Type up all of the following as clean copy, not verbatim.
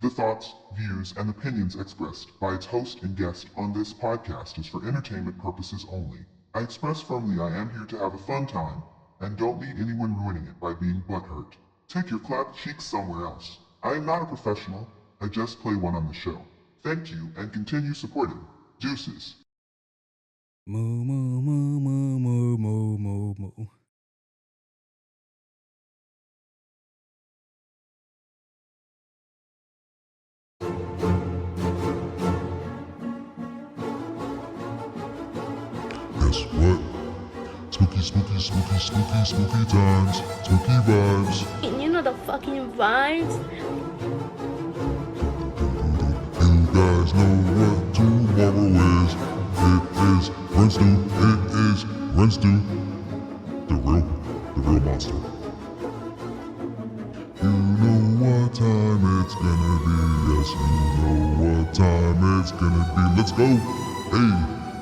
The thoughts, views, and opinions expressed by its host and guest on this podcast is for entertainment purposes only. I express firmly I am here to have a fun time, and don't need anyone ruining it by being butthurt. Take your clapped cheeks somewhere else. I am not a professional, I just play one on the show. Thank you, and continue supporting. Deuces. Moo, moo, moo, moo, moo, moo, moo, moo. Guess what? Spooky, spooky, spooky, spooky, spooky times. Spooky vibes. You know the fucking vibes? You guys know what tomorrow is. It is Wednesday. It is Wednesday. The real monster. You know what time it's gonna be. Yes, you know what time it's gonna be. Let's go. Hey,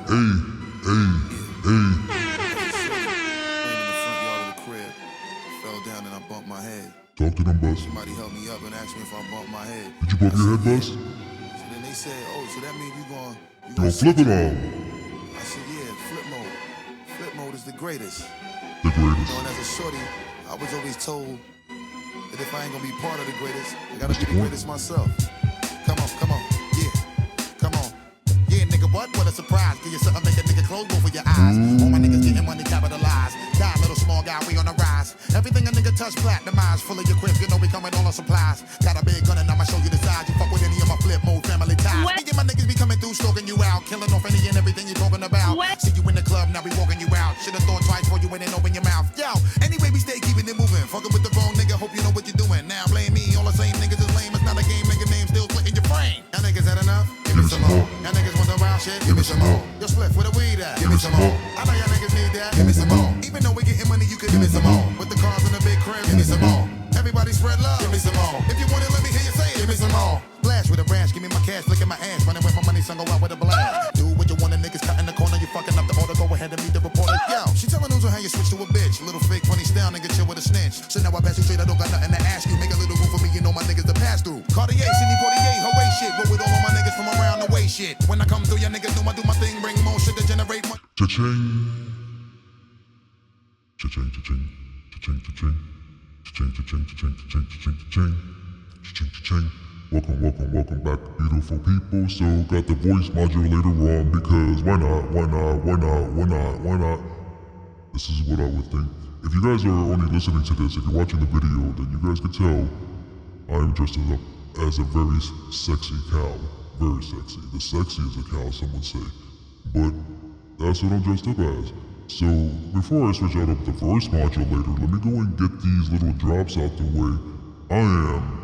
hey, hey, hey. In the front yard of the crib, fell down and I bumped my head. Talk to them, Bus. Somebody helped me up and asked me if I bumped my head. Did you bump your head, Bus? So then they said, "Oh, so that means you You gonna gonna flip it on. I said, "Yeah, flip mode. Flip mode is the greatest." The You know, greatest. and as a shorty, I was always told that if I ain't gonna be part of the greatest, I gotta be the greatest myself. Come on, yeah, come on. Yeah, nigga, what a surprise. Give you something, make a nigga close both of your eyes. All my niggas getting money capitalized. Die, little small guy, we on the rise. Everything a nigga touch, platinumized. Full of your grip, you know we coming all on supplies. Got a big gun and I'ma show you the size. You fuck with any of my flip mode family ties. Me and my niggas be coming through, stalking you out. Killing off any and everything you talking about. See you in the club, now we walking you out. Should've thought twice before you went and open your mouth. Yo, anyway, we stay keeping it moving. Fucking with the wrong nigga, hope you know what you're doing. Now blame me, all the same niggas is lame. It's not a game, nigga name still split in your brain. Y'all niggas had enough? Give me some more. Y'all niggas want the wild shit? Give me some more. Yo, split with the weed at? Give me some more. I know y'all niggas need that. Give me some more. Even though we getting money, you could give me some more. With the cars in the big crib, give me some more. Everybody spread love, give me some more. If you want it, let me hear you say it. Give me some more. Splash with a branch, give me my cash, look at my ass. Running with my money, son, go out with a blast. Do what you want, the niggas cut in the corner, you fucking up the order. Go ahead and meet the reporter. Yo, she telling news on how you switch to a bitch. Little fake funny style, nigga chill with a snitch. So now I pass you straight, I don't got nothing to ask you. Make a little room for me, you know my niggas to pass through. Cartier, Sidney Portier, Hooray shit. Roll with all of my niggas from around the way shit. When I come through, y'all niggas know I do my thing. Bring more shit to generate money. Cha-ching. Cha-ching, cha-ching. Cha-ching, cha-ching. Cha-ching, cha-ching, cha-ching, cha-ching, cha-ching, cha-ching. Cha-ching, cha-ching. Welcome back, beautiful people. So got the voice modulator on because why not? This is what I would think. If you guys are only listening to this, if you're watching the video, then you guys can tell I am dressed up as a very sexy cow. Very sexy. The sexiest a cow, some would say. But that's what I'm dressed up as. So before I switch out of the voice modulator, let me go and get these little drops out the way. I am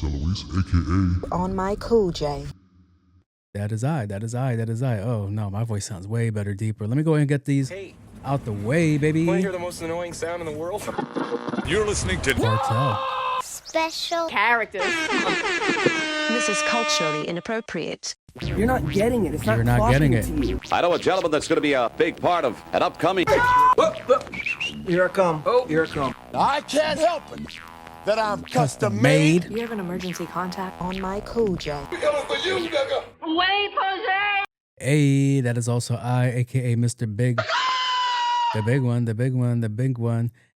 Luis, aka On my Cool J. That is I. Oh no, my voice sounds way better, deeper. Let me go ahead and get these out the way, baby. Want to hear the most annoying sound in the world? You're listening to Cartel. Special characters. This is culturally inappropriate. You're not getting it. It's not You're not getting it. to you. I know a gentleman that's going to be a big part of an upcoming. Here I come. Oh, here I come. I can't help it that I'm Custom made. You have an emergency contact on my Cool J. Wait, Jose! Hey, that is also I, aka Mr. Big. The big one.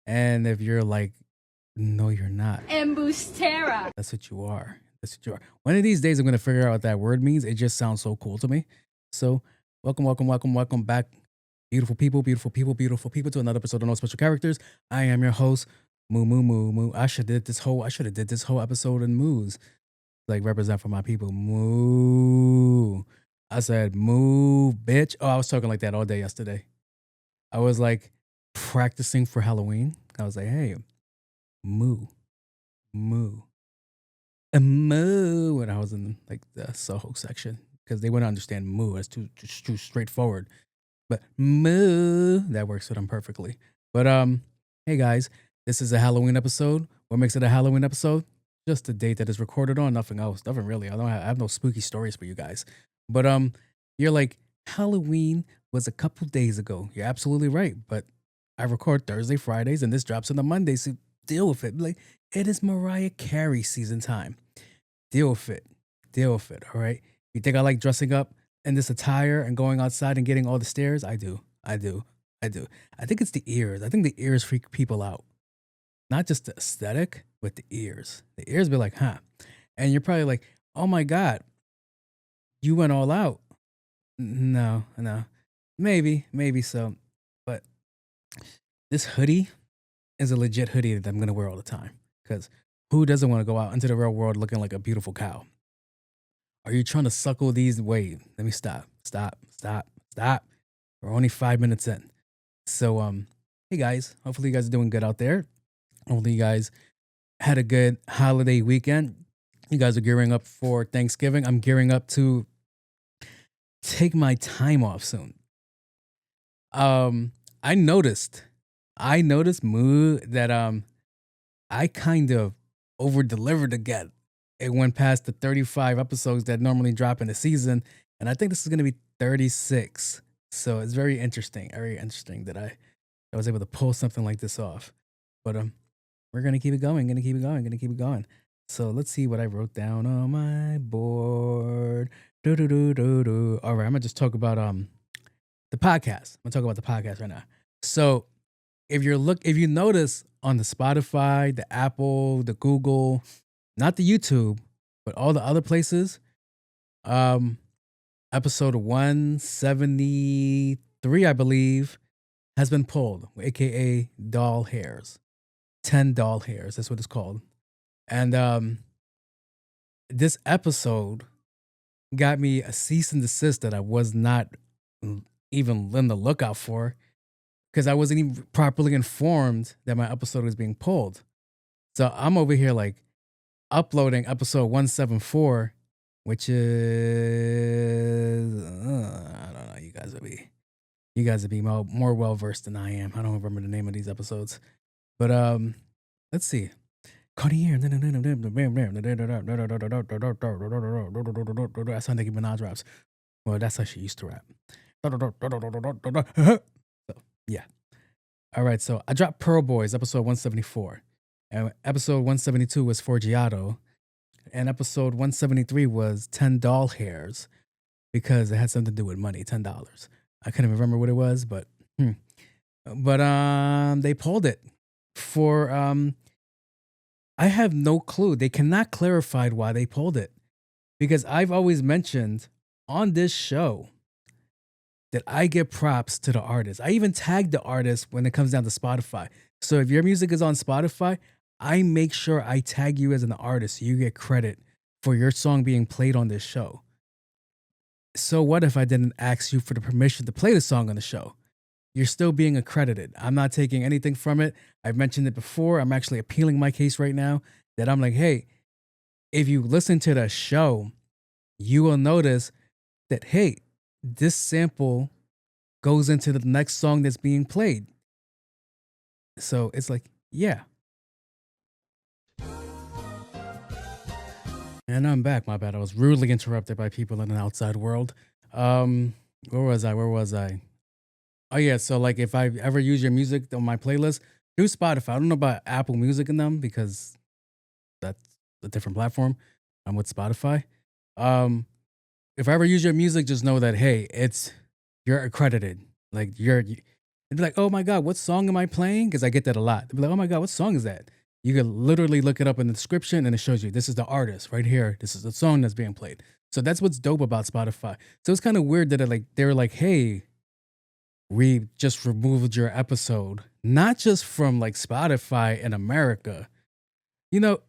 And if you're like, no, you're not. Embustera. That's what you are. One of these days, I'm going to figure out what that word means. It just sounds so cool to me. So, welcome back. Beautiful people to another episode of No Special Characters. I am your host, Moo. I should have did this whole episode in moos. Like, represent for my people. Moo. I said, moo, bitch. Oh, I was talking like that all day yesterday. I was like practicing for Halloween. I was like, hey, moo. A moo. When I was in like the Soho section. Because they wouldn't understand moo. It's too straightforward. But moo, that works for them perfectly. But hey guys, this is a Halloween episode. What makes it a Halloween episode? Just the date that is recorded on, nothing else. Nothing really. I have no spooky stories for you guys. But you're like, Halloween was a couple days ago. You're absolutely right. But I record Thursday, Fridays, and this drops on the Monday, so deal with it. Like, It is Mariah Carey season time. Deal with it. Deal with it, all right? You think I like dressing up in this attire and going outside and getting all the stares? I do. I think it's the ears. I think the ears freak people out. Not just the aesthetic, but the ears. The ears be like, huh? And you're probably like, oh my God, you went all out. No. Maybe so. But this hoodie is a legit hoodie that I'm going to wear all the time. Because who doesn't want to go out into the real world looking like a beautiful cow? Are you trying to suckle these? Wait, let me stop. We're only 5 minutes in. So, hey guys, hopefully you guys are doing good out there. Hopefully you guys had a good holiday weekend. You guys are gearing up for Thanksgiving. I'm gearing up to take my time off soon. I noticed that I kind of over delivered again. It went past the 35 episodes that normally drop in a season, and I think this is going to be 36. So it's very interesting that I was able to pull something like this off. But we're gonna keep it going. So let's see what I wrote down on my board. All right, I'm gonna just talk about the podcast. I'm gonna talk about the podcast right now. So if you notice on the Spotify, the Apple, the Google, not the YouTube, but all the other places, episode 173, I believe, has been pulled, aka doll hairs. 10 doll hairs, that's what it's called. And this episode got me a cease and desist that I was not even on the lookout for, because I wasn't even properly informed that my episode was being pulled. So I'm over here like uploading episode 174, which is I don't know. You guys would be more well versed than I am. I don't remember the name of these episodes, but let's see. I sound like Nicki Minaj raps. Well, that's how she used to rap. So, yeah. All right. So I dropped Pearl Boys, episode 174. And episode 172 was Forgiato. And episode 173 was 10 doll hairs, because it had something to do with money, $10. I couldn't remember what it was, but they pulled it for I have no clue. They cannot clarify why they pulled it, because I've always mentioned on this show that I give props to the artist. I even tag the artist when it comes down to Spotify. So if your music is on Spotify, I make sure I tag you as an artist so you get credit for your song being played on this show. So what if I didn't ask you for the permission to play the song on the show? You're still being accredited. I'm not taking anything from it. I've mentioned it before. I'm actually appealing my case right now, that I'm like, hey, if you listen to the show, you will notice that, hey, this sample goes into the next song that's being played. So it's like, yeah. And I'm back. My bad. I was rudely interrupted by people in the outside world. Where was I? Oh yeah, so like if I ever use your music on my playlist through Spotify, I don't know about Apple Music and them, because that's a different platform. I'm with Spotify. If I ever use your music, just know that, hey, you're accredited. Like it'd be like, oh my God, what song am I playing? Because I get that a lot. They'd be like, oh my God, what song is that? You can literally look it up in the description and it shows you this is the artist right here. This is the song that's being played. So that's what's dope about Spotify. So it's kind of weird that they were like, hey, we just removed your episode, not just from like Spotify in America. You know,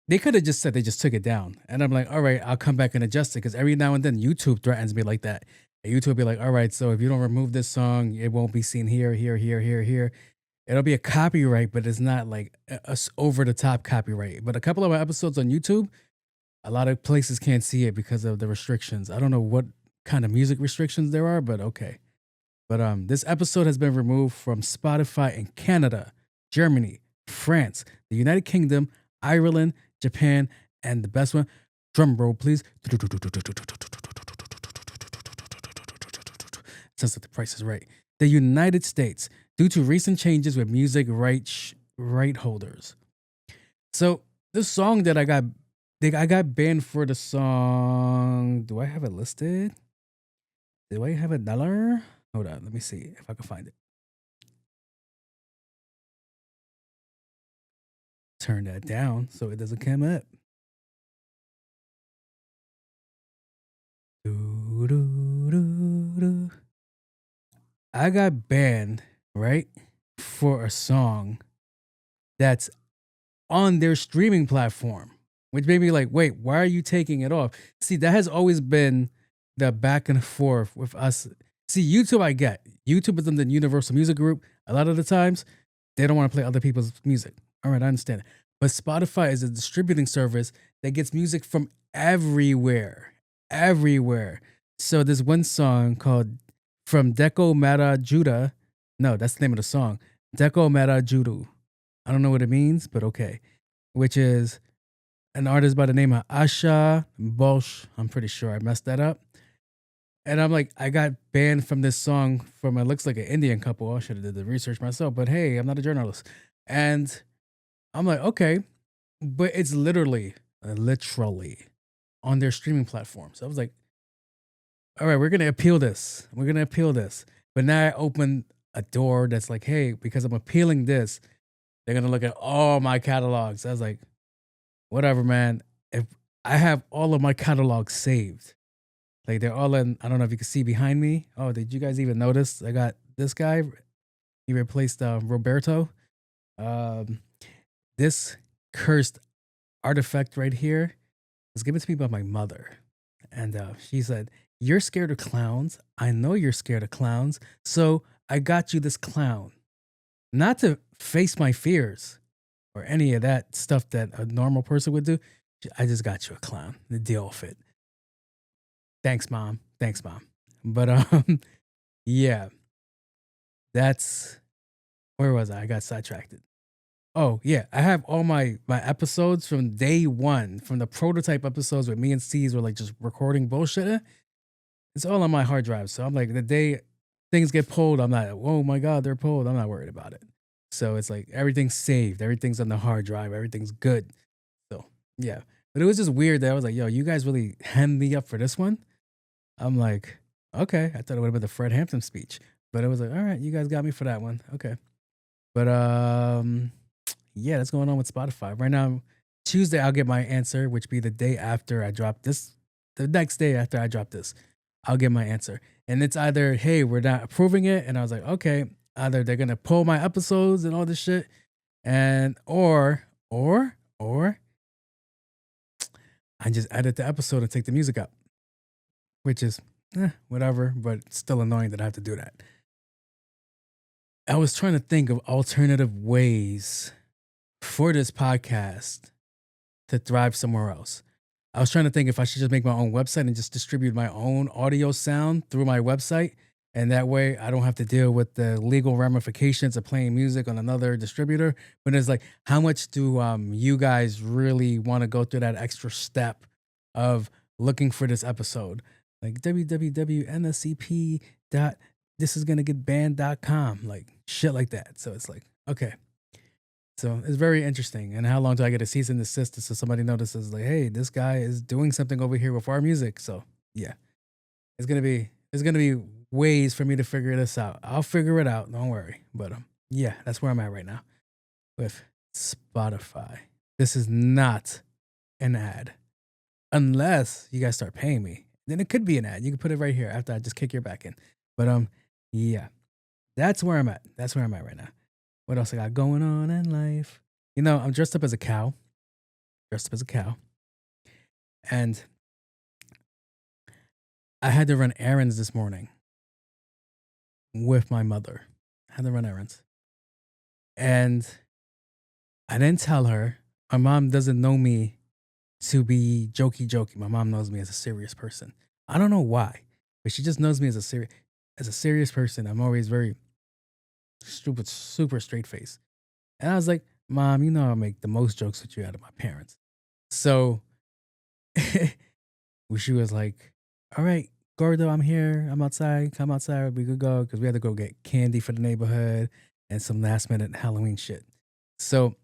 they could have just said they just took it down. And I'm like, all right, I'll come back and adjust it. Because every now and then YouTube threatens me like that. And YouTube will be like, all right, so if you don't remove this song, it won't be seen here. It'll be a copyright, but it's not like a over the top copyright. But a couple of my episodes on YouTube, a lot of places can't see it because of the restrictions. I don't know what kind of music restrictions there are, but okay. But this episode has been removed from Spotify in Canada, Germany, France, the United Kingdom, Ireland, Japan, and the best one, drum roll please. Sounds like the price is right. The United States, due to recent changes with music right holders. So this song that I got banned for the song. Do I have it listed? Do I have $1? Hold on, let me see if I can find it. Turn that down so it doesn't come up. Doo-doo-doo-doo. I got banned, right, for a song that's on their streaming platform, which made me like, wait, why are you taking it off? See, that has always been the back and forth with us. See, YouTube, I get. YouTube is in the Universal Music Group. A lot of the times, they don't want to play other people's music. All right, I understand it. But Spotify is a distributing service that gets music from everywhere. Everywhere. So there's one song called From Deco Mata Judah. No, that's the name of the song. Deco Mata Judu. I don't know what it means, but okay. Which is an artist by the name of Asha Bosch. I'm pretty sure I messed that up. And I'm like, I got banned from this song from, it looks like an Indian couple. I should have did the research myself, but hey, I'm not a journalist. And I'm like, okay, but it's literally on their streaming platform. So I was like, all right, we're going to appeal this. We're going to appeal this. But now I open a door that's like, hey, because I'm appealing this, they're going to look at all my catalogs. I was like, whatever, man. If I have all of my catalogs saved, like they're all in, I don't know if you can see behind me. Oh, did you guys even notice? I got this guy. He replaced Roberto. This cursed artifact right here was given to me by my mother. And she said, you're scared of clowns. I know you're scared of clowns. So I got you this clown. Not to face my fears or any of that stuff that a normal person would do. I just got you a clown. The deal with it. Thanks, Mom. Thanks, Mom. But yeah. That's, where was I? I got sidetracked. Oh, yeah. I have all my episodes from day one, from the prototype episodes where me and C's were like just recording bullshit. It's all on my hard drive. So I'm like, the day things get pulled, I'm not, oh my God, they're pulled. I'm not worried about it. So it's like everything's saved. Everything's on the hard drive. Everything's good. So yeah. But it was just weird that I was like, yo, you guys really hemmed me up for this one? I'm like, okay. I thought it would have been the Fred Hampton speech. But it was like, all right, you guys got me for that one. Okay. But yeah, that's going on with Spotify. Right now, Tuesday, I'll get my answer, which be the day after I drop this. The next day after I drop this, I'll get my answer. And it's either, hey, we're not approving it. And I was like, okay, either they're going to pull my episodes and all this shit. And, or I just edit the episode and take the music out, which is whatever, but it's still annoying that I have to do that. I was trying to think of alternative ways for this podcast to thrive somewhere else. I was trying to think if I should just make my own website and just distribute my own audio sound through my website. And that way I don't have to deal with the legal ramifications of playing music on another distributor. But it's like, how much do you guys really want to go through that extra step of looking for this episode? Like www.thisisgonnagetbanned.com, like shit like that. So it's like, okay. So it's very interesting. And how long do I get a cease and desist so somebody notices like, hey, this guy is doing something over here with our music? So yeah, it's gonna be ways for me to figure this out. I'll figure it out. Don't worry. But yeah, that's where I'm at right now with Spotify. This is not an ad, unless you guys start paying me. Then it could be an ad. You can put it right here after I just kick your back in. But yeah, that's where I'm at. That's where I'm at right now. What else I got going on in life? You know, I'm dressed up as a cow. And I had to run errands this morning with my mother. I had to run errands. And I didn't tell her. My mom doesn't know me to be jokey. My mom knows me as a serious person. I don't know why, but she just knows me as a serious person. I'm always very stupid, super straight face. And I was like, Mom, you know I make the most jokes with you out of my parents. So she was like, all right, Gordo, I'm here. I'm outside. Come outside. We could go, because we had to go get candy for the neighborhood and some last minute Halloween shit. So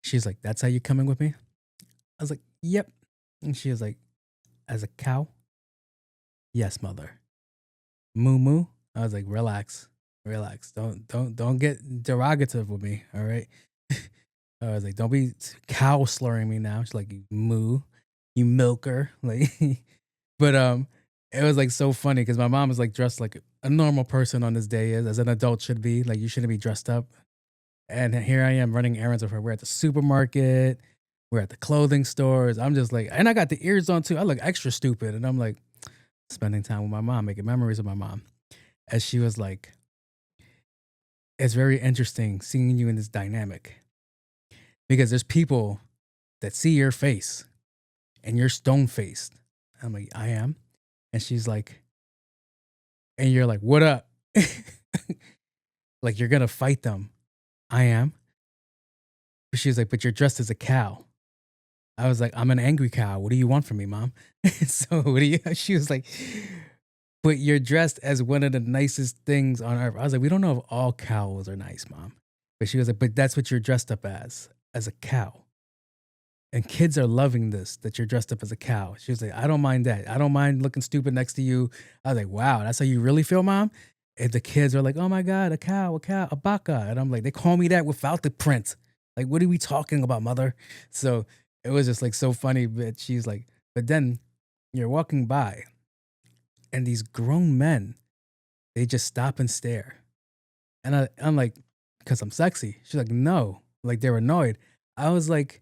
She's like, "That's how you coming with me?" I was like, "Yep." And she was like, "As a cow?" "Yes, mother." "Moo moo?" I was like, "Relax, relax. Don't get derogative with me. All right." I was like, "Don't be cow slurring me now." She's like, "Moo, you milker." Like, but it was like so funny because my mom was like dressed like a normal person on this day as an adult should be. Like, you shouldn't be dressed up. And here I am running errands with her. We're at the supermarket. We're at the clothing stores. I'm just like, and I got the ears on too. I look extra stupid. And I'm like, spending time with my mom, making memories of my mom. As she was like, it's very interesting seeing you in this dynamic because there's people that see your face and you're stone faced. I'm like, I am. And she's like, and you're like, what up? Like, you're going to fight them. I am. But she's like, but you're dressed as a cow. I was like, I'm an angry cow. What do you want from me, mom? So what do you, she was like, but you're dressed as one of the nicest things on earth. I was like, we don't know if all cows are nice, mom. But she was like, but that's what you're dressed up as a cow. And kids are loving this, that you're dressed up as a cow. She was like, I don't mind that. I don't mind looking stupid next to you. I was like, wow, that's how you really feel, mom? And the kids are like, oh my God, a cow, a baka. And I'm like, they call me that without the print. Like, what are we talking about, mother? So it was just like so funny. But she's like, but then you're walking by and these grown men, they just stop and stare. And I'm like, because I'm sexy. She's like, no, like they're annoyed. I was like,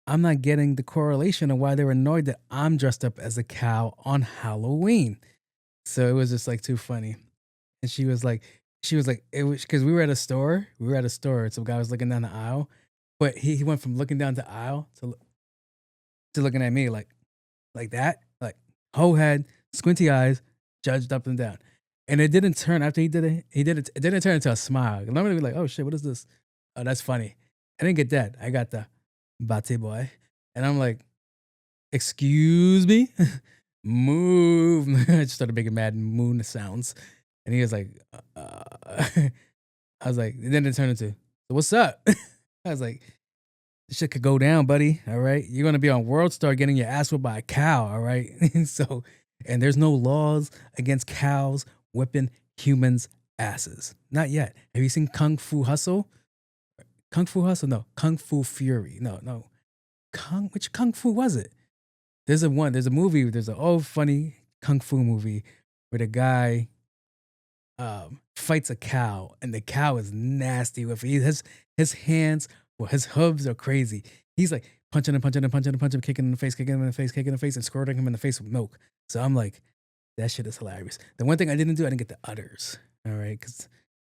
I'm not getting the correlation of why they're annoyed that I'm dressed up as a cow on Halloween. So it was just like too funny. And she was like, it was because we were at a store. Some guy was looking down the aisle, but he went from looking down the aisle to looking at me like that, like whole head, squinty eyes, judged up and down. And it didn't turn after he did it. It didn't turn into a smile. Normally, be like, oh shit, what is this? Oh, that's funny. I didn't get that. I got the bate boy, and I'm like, excuse me, move. I just started making mad moon sounds, and he was like, I was like, and then it turned into, so what's up? I was like, this shit could go down, buddy. All right, you're gonna be on World Star getting your ass whipped by a cow. All right, so, and there's no laws against cows whipping humans' asses. Not yet. Have you seen Kung Fu Hustle? Kung Fu Hustle? No. Kung Fu Fury. No. Which Kung Fu was it? There's a movie, there's an old funny Kung Fu movie where the guy fights a cow and the cow is nasty with his hands, well, his hooves are crazy. He's like punching him, kicking him in the face, and squirting him in the face with milk. So I'm like, that shit is hilarious. The one thing I didn't get the udders. All right, because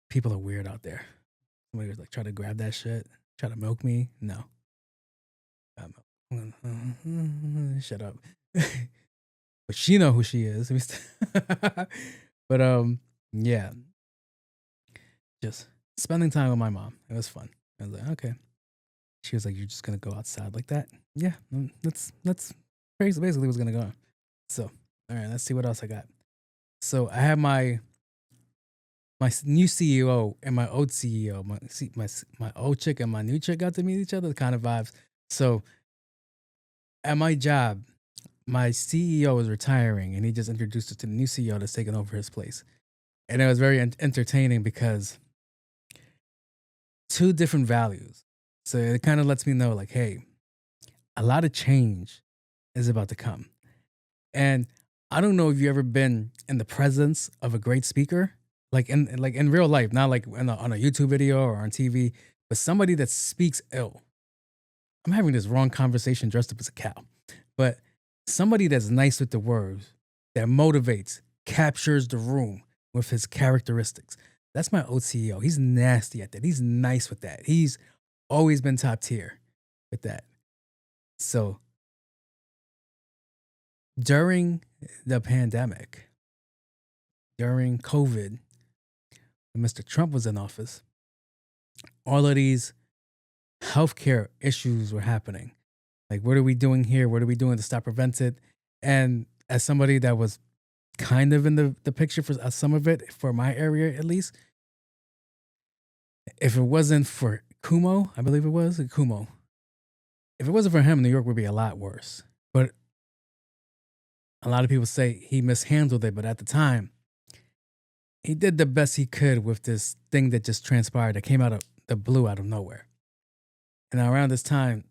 people are weird out there. Somebody was like, try to grab that shit, try to milk me. No. Shut up. But she know who she is. But yeah. Just spending time with my mom. It was fun. I was like, okay. She was like, you're just gonna go outside like that? Yeah, that's basically what's gonna go on. So, all right, let's see what else I got. So I have my new CEO and my old CEO, my old chick and my new chick got to meet each other, kind of vibes. So at my job, my CEO is retiring and he just introduced us to the new CEO that's taking over his place. And it was very entertaining because two different values. So it kind of lets me know like, hey, a lot of change is about to come. And I don't know if you've ever been in the presence of a great speaker, like in real life, not like on a YouTube video or on TV, but somebody that speaks ill. I'm having this wrong conversation dressed up as a cow, but somebody that's nice with the words, that motivates, captures the room with his characteristics. That's my old CEO. He's nasty at that. He's nice with that. He's always been top tier with that. So during the pandemic, during COVID, when Mr. Trump was in office, all of these healthcare issues were happening. Like, what are we doing here? What are we doing to stop prevent it? And as somebody that was kind of in the picture for some of it, for my area at least, if it wasn't for Kumo, I believe it was Kumo, if it wasn't for him, New York would be a lot worse. But a lot of people say he mishandled it. But at the time, he did the best he could with this thing that just transpired that came out of the blue out of nowhere. And around this time,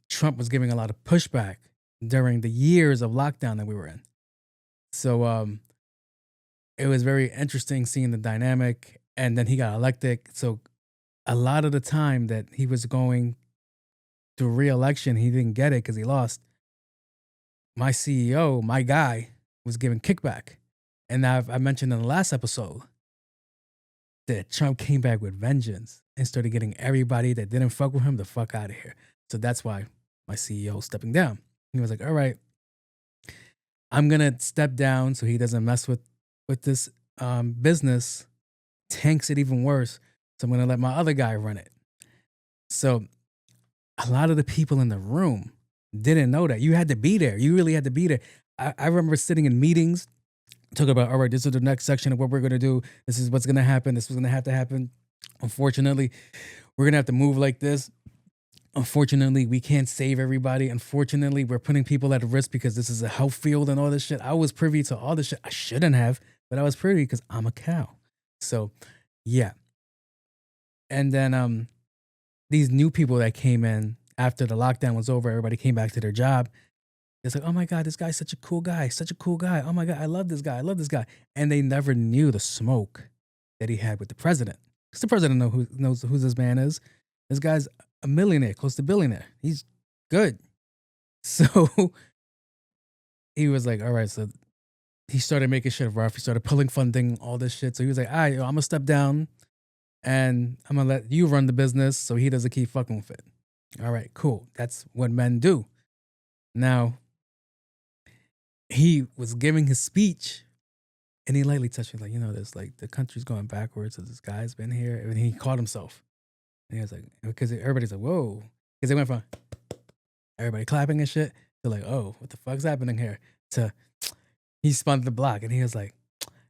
Trump was giving a lot of pushback during the years of lockdown that we were in. So it was very interesting seeing the dynamic. And then he got elected. So a lot of the time that he was going through re-election, he didn't get it because he lost. My CEO, my guy, was giving kickback. And I mentioned in the last episode that Trump came back with vengeance and started getting everybody that didn't fuck with him the fuck out of here. So that's why my CEO is stepping down. He was like, all right, I'm going to step down so he doesn't mess with this business, tanks it even worse. So I'm going to let my other guy run it. So a lot of the people in the room didn't know that. You had to be there. You really had to be there. I remember sitting in meetings, talking about, all right, this is the next section of what we're going to do. This is what's going to happen. This was going to have to happen. Unfortunately, we're going to have to move like this. Unfortunately, we can't save everybody. Unfortunately, we're putting people at risk because this is a health field and all this shit. I was privy to all this shit. I shouldn't have, but I was privy because I'm a cow. So, yeah. And then these new people that came in after the lockdown was over, everybody came back to their job. It's like, oh my God, this guy's such a cool guy, such a cool guy. Oh my God, I love this guy. I love this guy. And they never knew the smoke that he had with the president. Because the president knows who this man is. This guy's a millionaire, close to billionaire. He's good. So he was like, all right, so he started making shit rough. He started pulling funding, all this shit. So he was like, all right, I'm going to step down and I'm going to let you run the business so he doesn't keep fucking with it. All right, cool. That's what men do. Now, he was giving his speech and he lightly touched me like, there's like the country's going backwards. So this guy's been here. And he caught himself. And he was like, because everybody's like, whoa. Because they went from everybody clapping and shit to like, oh, what the fuck's happening here? To he spun the block and he was like,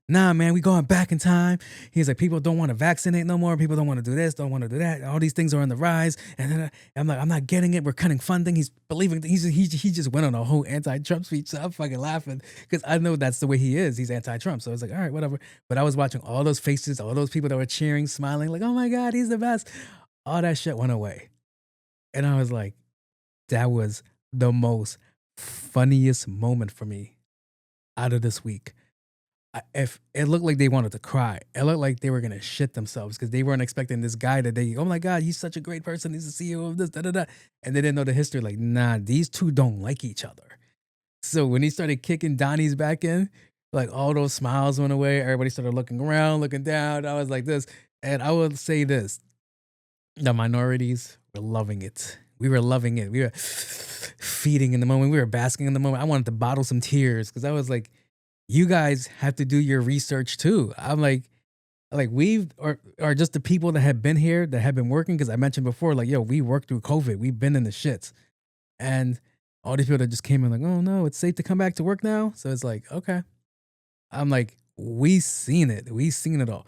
nah, man, we going back in time. He's like, people don't want to vaccinate no more. People don't want to do this, don't want to do that. All these things are on the rise. And then I'm like, I'm not getting it. We're cutting funding. He's believing, he just went on a whole anti-Trump speech. So I'm fucking laughing because I know that's the way he is. He's anti-Trump. So I was like, all right, whatever. But I was watching all those faces, all those people that were cheering, smiling, like, oh my God, he's the best. All that shit went away. And I was like, that was the most funniest moment for me out of this week. If it looked like they wanted to cry, it looked like they were gonna shit themselves because they weren't expecting this guy that they, oh my God, he's such a great person. He's the CEO of this, da da da. And they didn't know the history. Like, nah, these two don't like each other. So when he started kicking Donnie's back in, like all those smiles went away. Everybody started looking around, looking down. I was like this. And I will say this. The minorities were loving it. We were loving it. We were feeding in the moment. We were basking in the moment. I wanted to bottle some tears because I was like, you guys have to do your research too. I'm like we've or just the people that have been here that have been working. Because I mentioned before, like, yo, we worked through COVID. We've been in the shits. And all these people that just came in like, oh no, it's safe to come back to work now. So it's like, okay. I'm like, we seen it. We seen it all.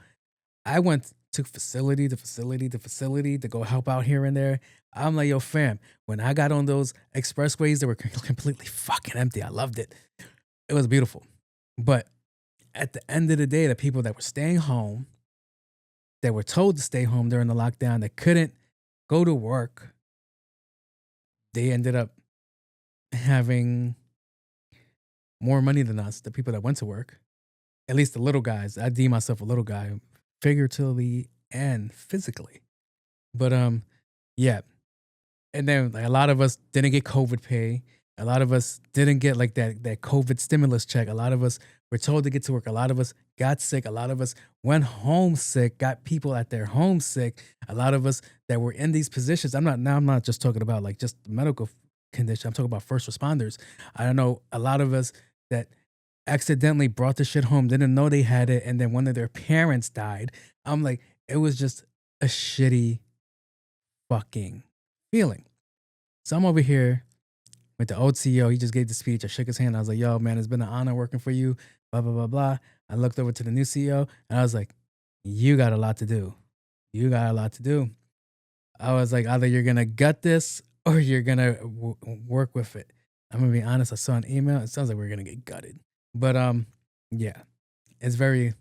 I went to facility to go help out here and there. I'm like, yo, fam, when I got on those expressways that were completely fucking empty, I loved it. It was beautiful. But at the end of the day, the people that were staying home, that were told to stay home during the lockdown, that couldn't go to work, they ended up having more money than us, the people that went to work. At least the little guys. I deem myself a little guy, figuratively and physically. But yeah. And then like, a lot of us didn't get COVID pay. A lot of us didn't get like that COVID stimulus check. A lot of us were told to get to work. A lot of us got sick. A lot of us went home sick, got people at their home sick. A lot of us that were in these positions. I'm not just talking about like just medical condition. I'm talking about first responders. I don't know a lot of us that accidentally brought the shit home, didn't know they had it, and then one of their parents died. I'm like, it was just a shitty fucking feeling. So I'm over here with the old CEO. He just gave the speech. I shook his hand. I was like, yo, man, it's been an honor working for you, blah, blah, blah, blah. I looked over to the new CEO, and I was like, you got a lot to do. You got a lot to do. I was like, either you're going to gut this or you're gonna work with it. I'm gonna be honest. I saw an email. It sounds like we're gonna get gutted, but yeah, it's very,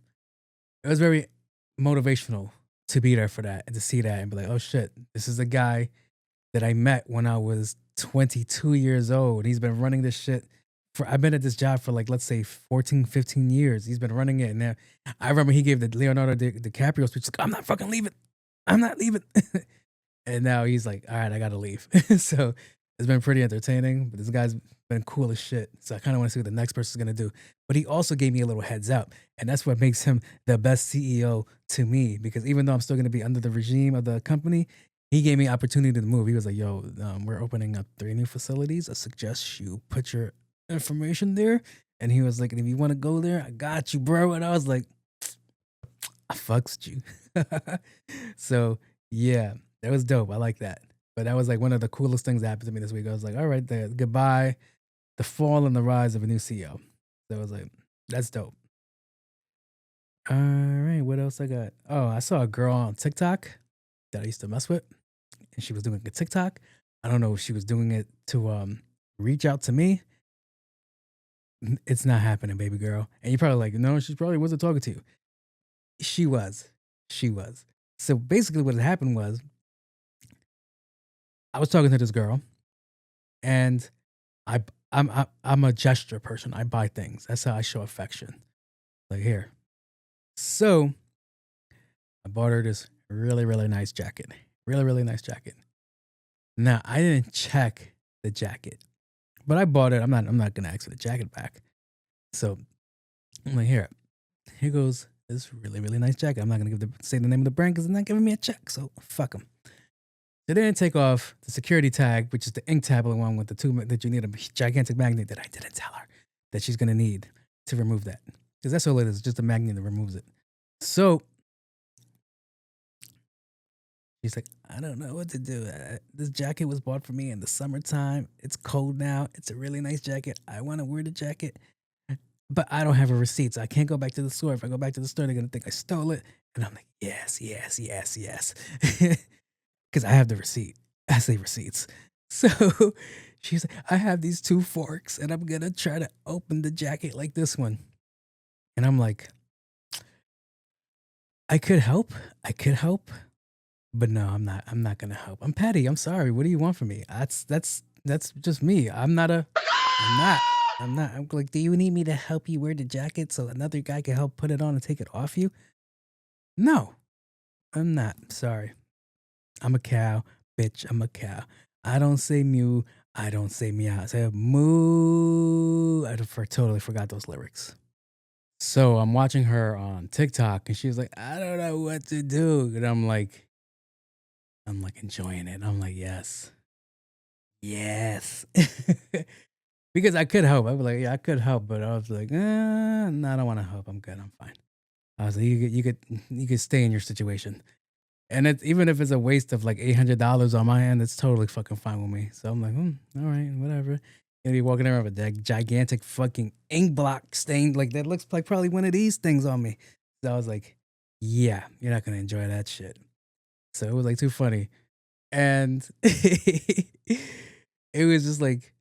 it was very motivational to be there for that and to see that and be like, oh shit, this is a guy that I met when I was 22 years old. He's been running this shit for, I've been at this job for like, let's say 14, 15 years. He's been running it. And now I remember he gave the Leonardo DiCaprio speech, like, I'm not fucking leaving. I'm not leaving. And now he's like, all right, I gotta leave. So it's been pretty entertaining, but this guy's been cool as shit. So I kind of want to see what the next person's gonna do. But he also gave me a little heads up. And that's what makes him the best CEO to me, because even though I'm still gonna be under the regime of the company, he gave me opportunity to move. He was like, yo, we're opening up 3 new facilities. I suggest you put your information there. And he was like, if you want to go there, I got you, bro. And I was like, I fucks you. So yeah, that was dope. I like that. But that was like one of the coolest things that happened to me this week. I was like, all right, the goodbye, the fall and the rise of a new CEO. So I was like, that's dope. All right, what else I got? Oh, I saw a girl on TikTok that I used to mess with, and she was doing a TikTok. I don't know if she was doing it to reach out to me. It's not happening, baby girl. And you're probably like, no, she probably wasn't talking to you. She was. So basically what had happened was I was talking to this girl, and I'm a gesture person. I buy things. That's how I show affection. Like, here. So I bought her this really, really nice jacket. Really, really nice jacket. Now, I didn't check the jacket, but I bought it. I'm not gonna ask for the jacket back. So I'm like, here goes this really, really nice jacket. I'm not gonna say the name of the brand because they're not giving me a check. So fuck them. They didn't take off the security tag, which is the ink tablet one with the 2 that you need a gigantic magnet that I didn't tell her that she's gonna need to remove that, because that's all it is, just a magnet that removes it. So she's like, I don't know what to do. This jacket was bought for me in the summertime. It's cold now. It's a really nice jacket. I want to wear the jacket, but I don't have a receipt, so I can't go back to the store. If I go back to the store, they're going to think I stole it. And I'm like, yes. Because I have the receipt. I say receipts. So she's like, I have these 2 forks, and I'm going to try to open the jacket like this one. And I'm like, I could help. But no, I'm not gonna help. I'm petty. I'm sorry. What do you want from me? That's just me. I'm not. I'm like, do you need me to help you wear the jacket so another guy can help put it on and take it off you? No, I'm not. Sorry. I'm a cow, bitch. I'm a cow. I don't say mew. I don't say meow. I say moo. I totally forgot those lyrics. So I'm watching her on TikTok, and she's like, I don't know what to do. And I'm like enjoying it. I'm like, yes. Because I could help. I was like, yeah, I could help, but I was like, no, I don't want to help. I'm good. I'm fine. I was like, you could stay in your situation, and even if it's a waste of like $800 on my end, it's totally fucking fine with me. So I'm like, all right, whatever. And be walking around with a gigantic fucking ink block stain like that looks like probably one of these things on me. So I was like, yeah, you're not gonna enjoy that shit. So it was like too funny. And it was just like,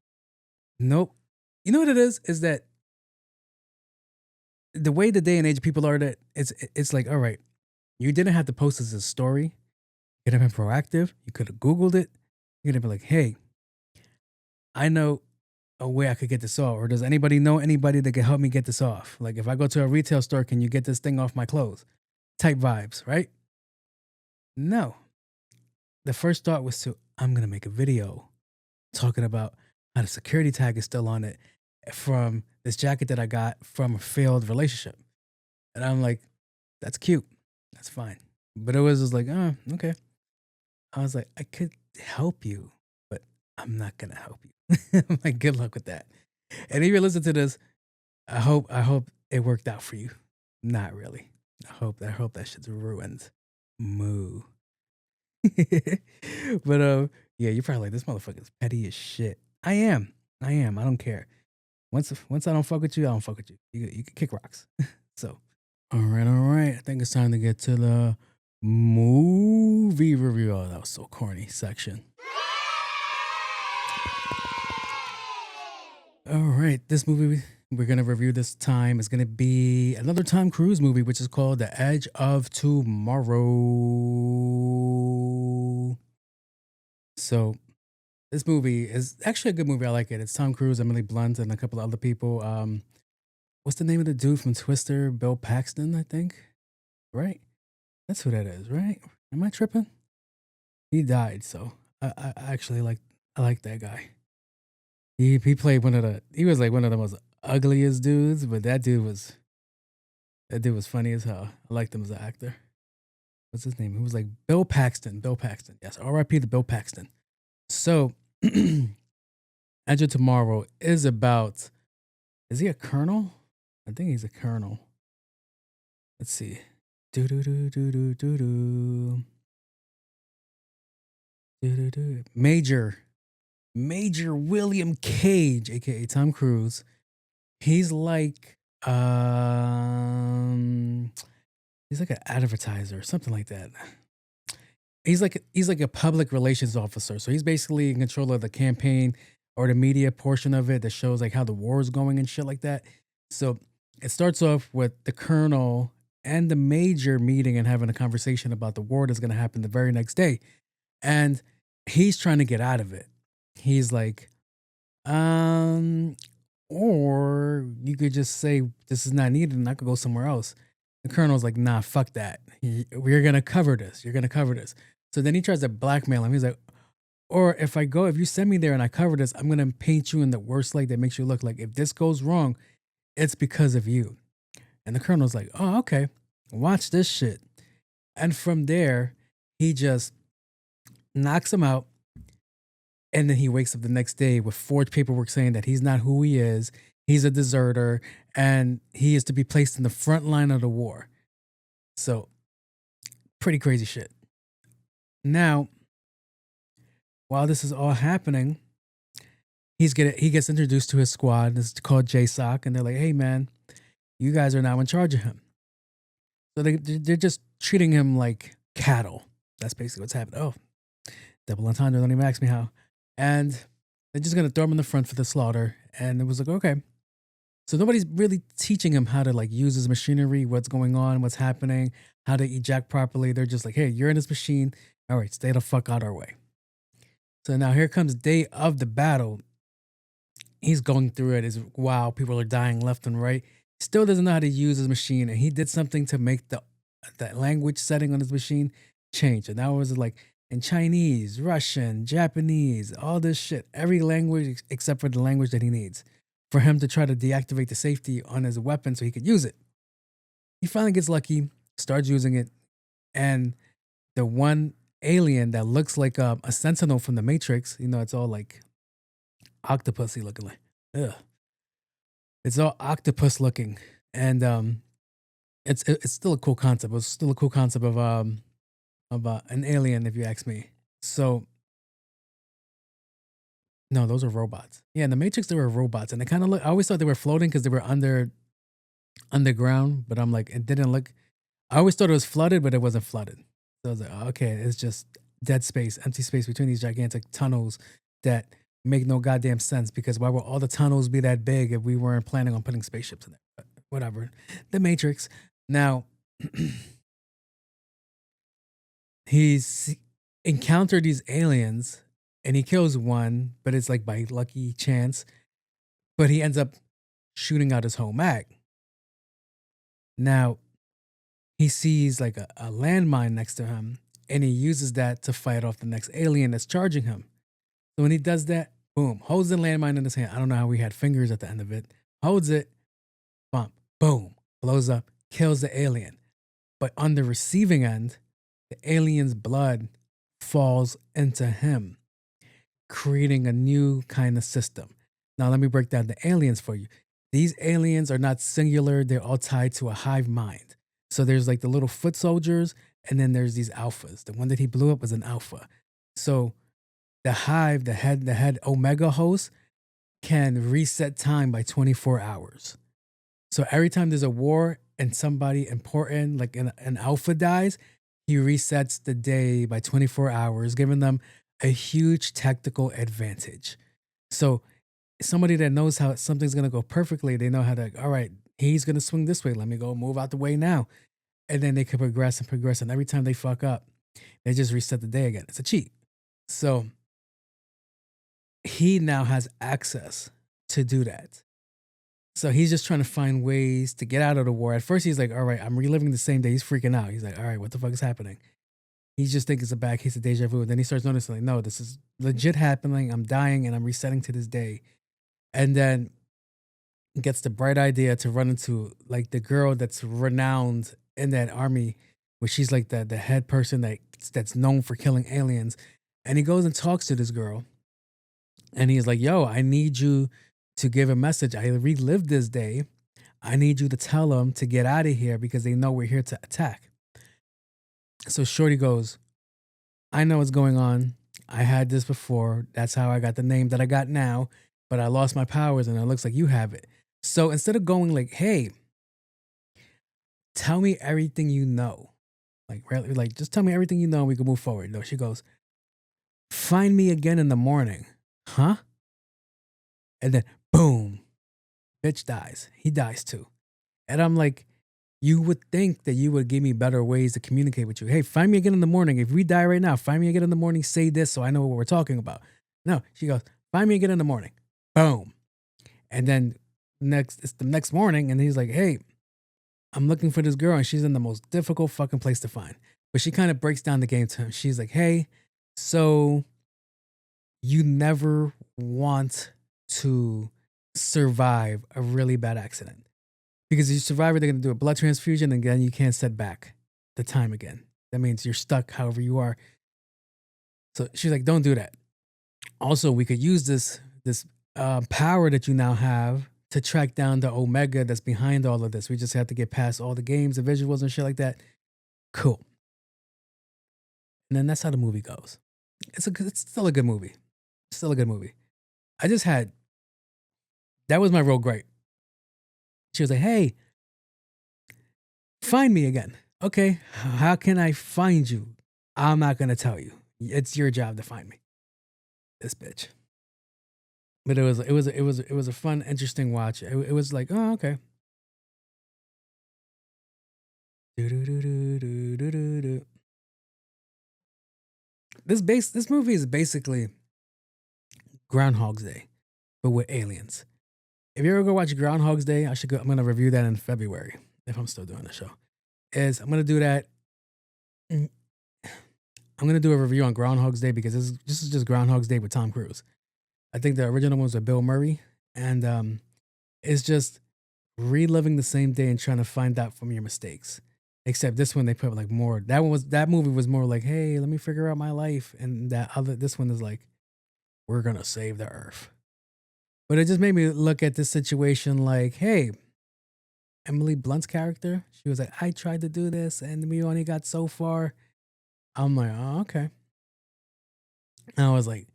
nope. You know what it is? Is that the way the day and age people are, that it's like, all right, you didn't have to post this as a story. You could have been proactive. You could have Googled it. You could have been like, hey, I know a way I could get this off. Or does anybody know anybody that can help me get this off? Like, if I go to a retail store, can you get this thing off my clothes? Type vibes, right? No. The first thought was I'm going to make a video talking about how the security tag is still on it from this jacket that I got from a failed relationship. And I'm like, that's cute. That's fine. But it was just like, oh, okay. I was like, I could help you, but I'm not going to help you. I'm like, good luck with that. And if you listen to this, I hope it worked out for you. Not really. I hope that shit's ruined. Moo. But yeah, you're probably like, this motherfucker's petty as shit. I am. I don't care. Once I don't fuck with you, I don't fuck with you. You can kick rocks. So, all right. I think it's time to get to the movie review. Oh, that was so corny section. All right, this movie we're gonna review this time is gonna be another Tom Cruise movie, which is called The Edge of Tomorrow. So this movie is actually a good movie. I like it. It's Tom Cruise, Emily Blunt, and a couple of other people. What's the name of the dude from Twister? Bill Paxton, I think. Right? That's who that is, right? Am I tripping? He died, so I actually I like that guy. He played he was like one of the most ugliest dudes, but that dude was funny as hell. I liked him as an actor. What's his name? He was like Bill Paxton. Bill Paxton. Yes, R.I.P. to Bill Paxton. So Edge of Tomorrow is about, is he a colonel? I think he's a colonel. Let's see. Do do do do do do do. Do do do. Major William Cage, aka Tom Cruise. He's like he's like an advertiser or something like that. He's like a public relations officer. So he's basically in control of the campaign or the media portion of it that shows like how the war is going and shit like that. So it starts off with the colonel and the major meeting and having a conversation about the war that's going to happen the very next day. And he's trying to get out of it. He's like, or you could just say this is not needed and I could go somewhere else. The colonel's like, nah, fuck that. We're going to cover this. You're going to cover this. So then he tries to blackmail him. He's like, or if you send me there and I cover this, I'm going to paint you in the worst light that makes you look like if this goes wrong, it's because of you. And the colonel's like, oh, okay, watch this shit. And from there, he just knocks him out. And then he wakes up the next day with forged paperwork saying that he's not who he is. He's a deserter and he is to be placed in the front line of the war. So pretty crazy shit. Now, while this is all happening, he gets introduced to his squad. It's called JSOC. And they're like, hey, man, you guys are now in charge of him. So they're just treating him like cattle. That's basically what's happening. Oh, double entendre. Don't even ask me how. And they're just going to throw him in the front for the slaughter. And it was like, okay. So nobody's really teaching him how to like use his machinery, what's going on, what's happening, how to eject properly. They're just like, hey, you're in this machine. All right, stay the fuck out our way. So now here comes day of the battle. He's going through it. Wow, people are dying left and right. Still doesn't know how to use his machine. And he did something to make the language setting on his machine change. And that was like in Chinese, Russian, Japanese, all this shit. Every language except for the language that he needs for him to try to deactivate the safety on his weapon so he could use it. He finally gets lucky, starts using it. And the one alien that looks like a sentinel from the Matrix, it's all like octopusy looking, like, ugh. It's all octopus looking. And it's still a cool concept. It was still a cool concept of an alien, if you ask me. So, no, those are robots. Yeah, in the Matrix, they were robots. And they kind of look, I always thought they were floating because they were underground. But I'm like, it didn't look, I always thought it was flooded, but it wasn't flooded. So I was like, oh, okay, it's just dead space, empty space between these gigantic tunnels that make no goddamn sense. Because why would all the tunnels be that big if we weren't planning on putting spaceships in there? But whatever. The Matrix. Now, he's encountered these aliens and he kills one, but it's like by lucky chance. But he ends up shooting out his whole mag. Now, he sees like a landmine next to him and he uses that to fight off the next alien that's charging him. So when he does that, boom, holds the landmine in his hand. I don't know how he had fingers at the end of it. Holds it, bump, boom, blows up, kills the alien. But on the receiving end, the alien's blood falls into him, creating a new kind of system. Now, let me break down the aliens for you. These aliens are not singular. They're all tied to a hive mind. So there's like the little foot soldiers, and then there's these alphas. The one that he blew up was an alpha. So the hive, the head Omega host can reset time by 24 hours. So every time there's a war and somebody important, like an alpha dies, he resets the day by 24 hours, giving them a huge tactical advantage. So somebody that knows how something's gonna go perfectly, they know how to, all right, he's gonna swing this way. Let me go move out the way now. And then they can progress and progress. And every time they fuck up, they just reset the day again. It's a cheat. So he now has access to do that. So he's just trying to find ways to get out of the war. At first, he's like, all right, I'm reliving the same day. He's freaking out. He's like, all right, what the fuck is happening? He just thinks it's a bad case of deja vu. Then he starts noticing, like, no, this is legit happening. I'm dying and I'm resetting to this day. And then gets the bright idea to run into like the girl that's renowned in that army, where she's like the head person that's known for killing aliens. And he goes and talks to this girl. And he's like, yo, I need you to give a message. I relived this day. I need you to tell them to get out of here because they know we're here to attack. So Shorty goes, I know what's going on. I had this before. That's how I got the name that I got now. But I lost my powers and it looks like you have it. So instead of going like, hey, tell me everything you know. Like just tell me everything you know and we can move forward. No, she goes, find me again in the morning. Huh? And then boom, bitch dies. He dies too. And I'm like, you would think that you would give me better ways to communicate with you. Hey, find me again in the morning. If we die right now, find me again in the morning. Say this so I know what we're talking about. No, she goes, find me again in the morning. Boom. And then it's the next morning and he's like, hey, I'm looking for this girl and she's in the most difficult fucking place to find. But she kind of breaks down the game to him. She's like, hey, so you never want to survive a really bad accident. Because if you survive it, they're going to do a blood transfusion and then you can't set back the time again. That means you're stuck however you are. So she's like, don't do that. Also, we could use this power that you now have to track down the Omega that's behind all of this. We just have to get past all the games, the visuals and shit like that. Cool. And then that's how the movie goes. It's still a good movie. Still a good movie. That was my real gripe. She was like, hey, find me again. Okay, how can I find you? I'm not going to tell you. It's your job to find me. This bitch. But it was a fun, interesting watch. It was like, oh, okay. This movie is basically Groundhog's Day, but with aliens. If you ever go watch Groundhog's Day, I'm gonna review that in February if I'm still doing the show. I'm gonna do that. I'm gonna do a review on Groundhog's Day because this is just Groundhog's Day with Tom Cruise. I think the original ones are Bill Murray, and it's just reliving the same day and trying to find out from your mistakes. Except this one they put like more. That movie was more like, hey, let me figure out my life, and this one is like, we're gonna save the earth. But it just made me look at this situation like, hey, Emily Blunt's character, she was like, I tried to do this and we only got so far. I'm like, oh, okay. And I was like,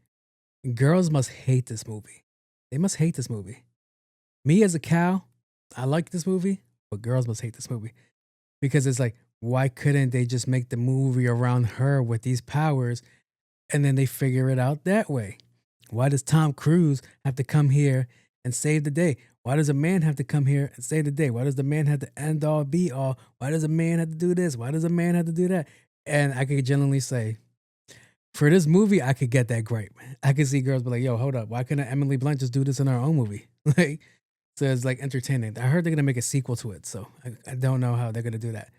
girls must hate this movie. They must hate this movie. Me as a cow, I like this movie, but girls must hate this movie. Because it's like, why couldn't they just make the movie around her with these powers and then they figure it out that way? Why does Tom Cruise have to come here and save the day? Why does a man have to come here and save the day? Why does the man have to end all, be all? Why does a man have to do this? Why does a man have to do that? And I could genuinely say, for this movie, I could get that gripe. I could see girls be like, yo, hold up. Why couldn't Emily Blunt just do this in her own movie? Like, so it's like entertaining. I heard they're going to make a sequel to it. So I don't know how they're going to do that.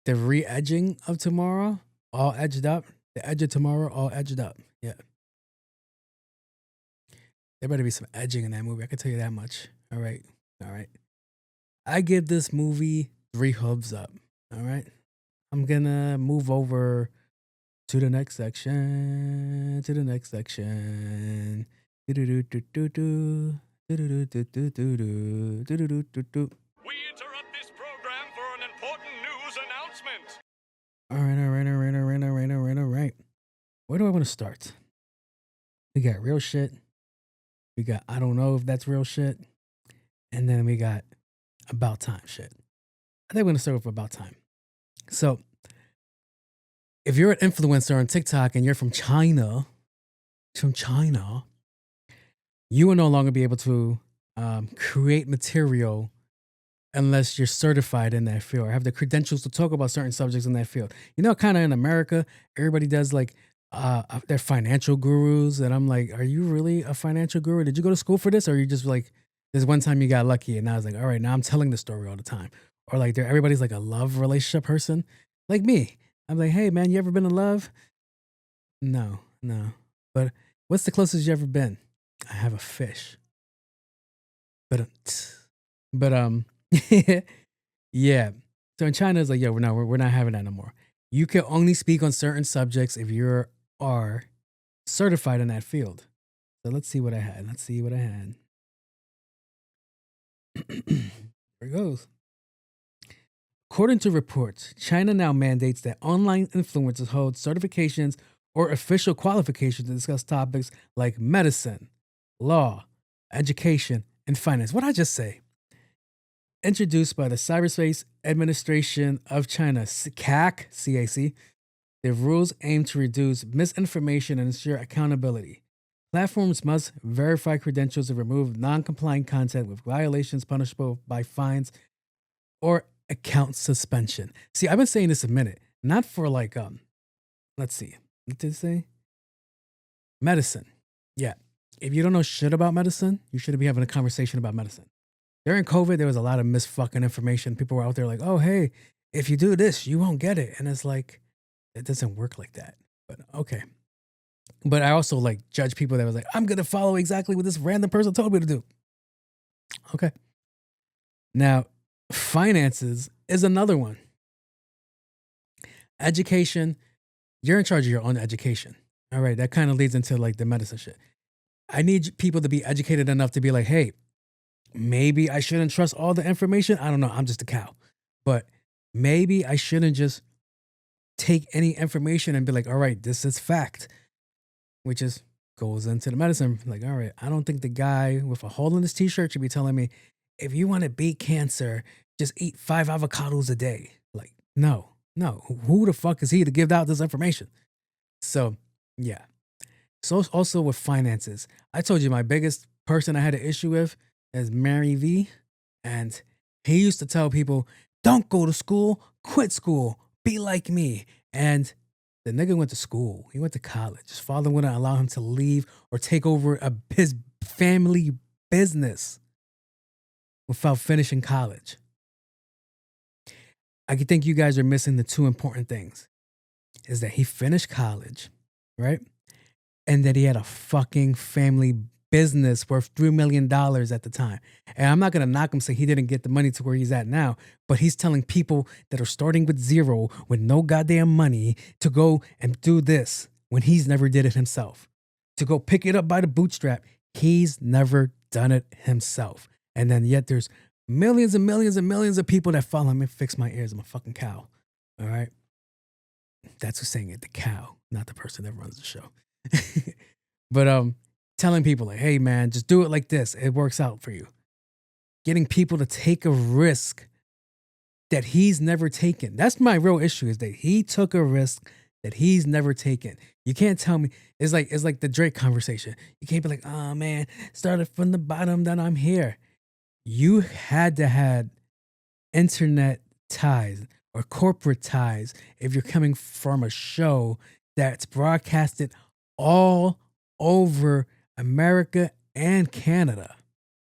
The re-edging of Tomorrow, all edged up. The edge of Tomorrow, all edged up. Yeah. There better be some edging in that movie. I can tell you that much. All right. All right. I give this movie 3 hubs up. All right. I'm going to move over to the next section. To the next section. We interrupt this program for an important news announcement. All right. Where do I want to start? We got real shit. We got I don't know if that's real shit. And then we got about time shit. I think we're going to start with about time. So, if you're an influencer on TikTok and you're from China, you will no longer be able to create material unless you're certified in that field or have the credentials to talk about certain subjects in that field. You know, kind of in America, everybody does like they're financial gurus, and I'm like, are you really a financial guru? Did you go to school for this, or are you just like this one time you got lucky and I was like, all right, now I'm telling the story all the time, or like everybody's like a love relationship person, like me. I'm like, hey man, you ever been in love? No, no. But what's the closest you ever been? I have a fish. But yeah. So in China, it's like, yo, we're not having that no more. You can only speak on certain subjects if you are certified in that field. So let's see what I had. Here it goes. According to reports, China now mandates that online influencers hold certifications or official qualifications to discuss topics like medicine, law, education, and finance. What did I just say? Introduced by the Cyberspace Administration of China, CAC, the rules aim to reduce misinformation and ensure accountability. Platforms must verify credentials and remove non-compliant content with violations punishable by fines or account suspension. See, I've been saying this a minute, not for like, let's see, what did it say? Medicine. Yeah. If you don't know shit about medicine, you shouldn't be having a conversation about medicine. During COVID, there was a lot of misfucking information. People were out there like, oh, hey, if you do this, you won't get it. And it's like, it doesn't work like that. But okay. But I also like judge people that was like, I'm going to follow exactly what this random person told me to do. Okay. Now, finances is another one. Education, you're in charge of your own education. All right. That kind of leads into like the medicine shit. I need people to be educated enough to be like, hey, maybe I shouldn't trust all the information. I don't know. I'm just a cow. But maybe I shouldn't just take any information and be like, all right, this is fact, which is goes into the medicine. Like, all right, I don't think the guy with a hole in his t-shirt should be telling me, if you want to beat cancer, just eat 5 avocados a day. Like, no. Who the fuck is he to give out this information? So, yeah. So also with finances, I told you my biggest person I had an issue with is Mary V. And he used to tell people, don't go to school, quit school, be like me. And the nigga went to school. He went to college. His father wouldn't allow him to leave or take over his family business without finishing college. I think you guys are missing the two important things. Is that he finished college, right? And that he had a fucking family business worth $3 million at the time. And I'm not going to knock him, say he didn't get the money to where he's at now, but he's telling people that are starting with zero, with no goddamn money, to go and do this when he's never did it himself. To go pick it up by the bootstrap. He's never done it himself. And then yet there's millions and millions and millions of people that follow him. Fix my ears, I'm a fucking cow. All right? That's who's saying it, the cow, not the person that runs the show. But telling people like, hey man, just do it like this. It works out for you. Getting people to take a risk that he's never taken. That's my real issue, is that he took a risk that he's never taken. You can't tell me, it's like the Drake conversation. You can't be like, oh man, started from the bottom, then I'm here. You had to have internet ties or corporate ties if you're coming from a show that's broadcasted all over America and Canada.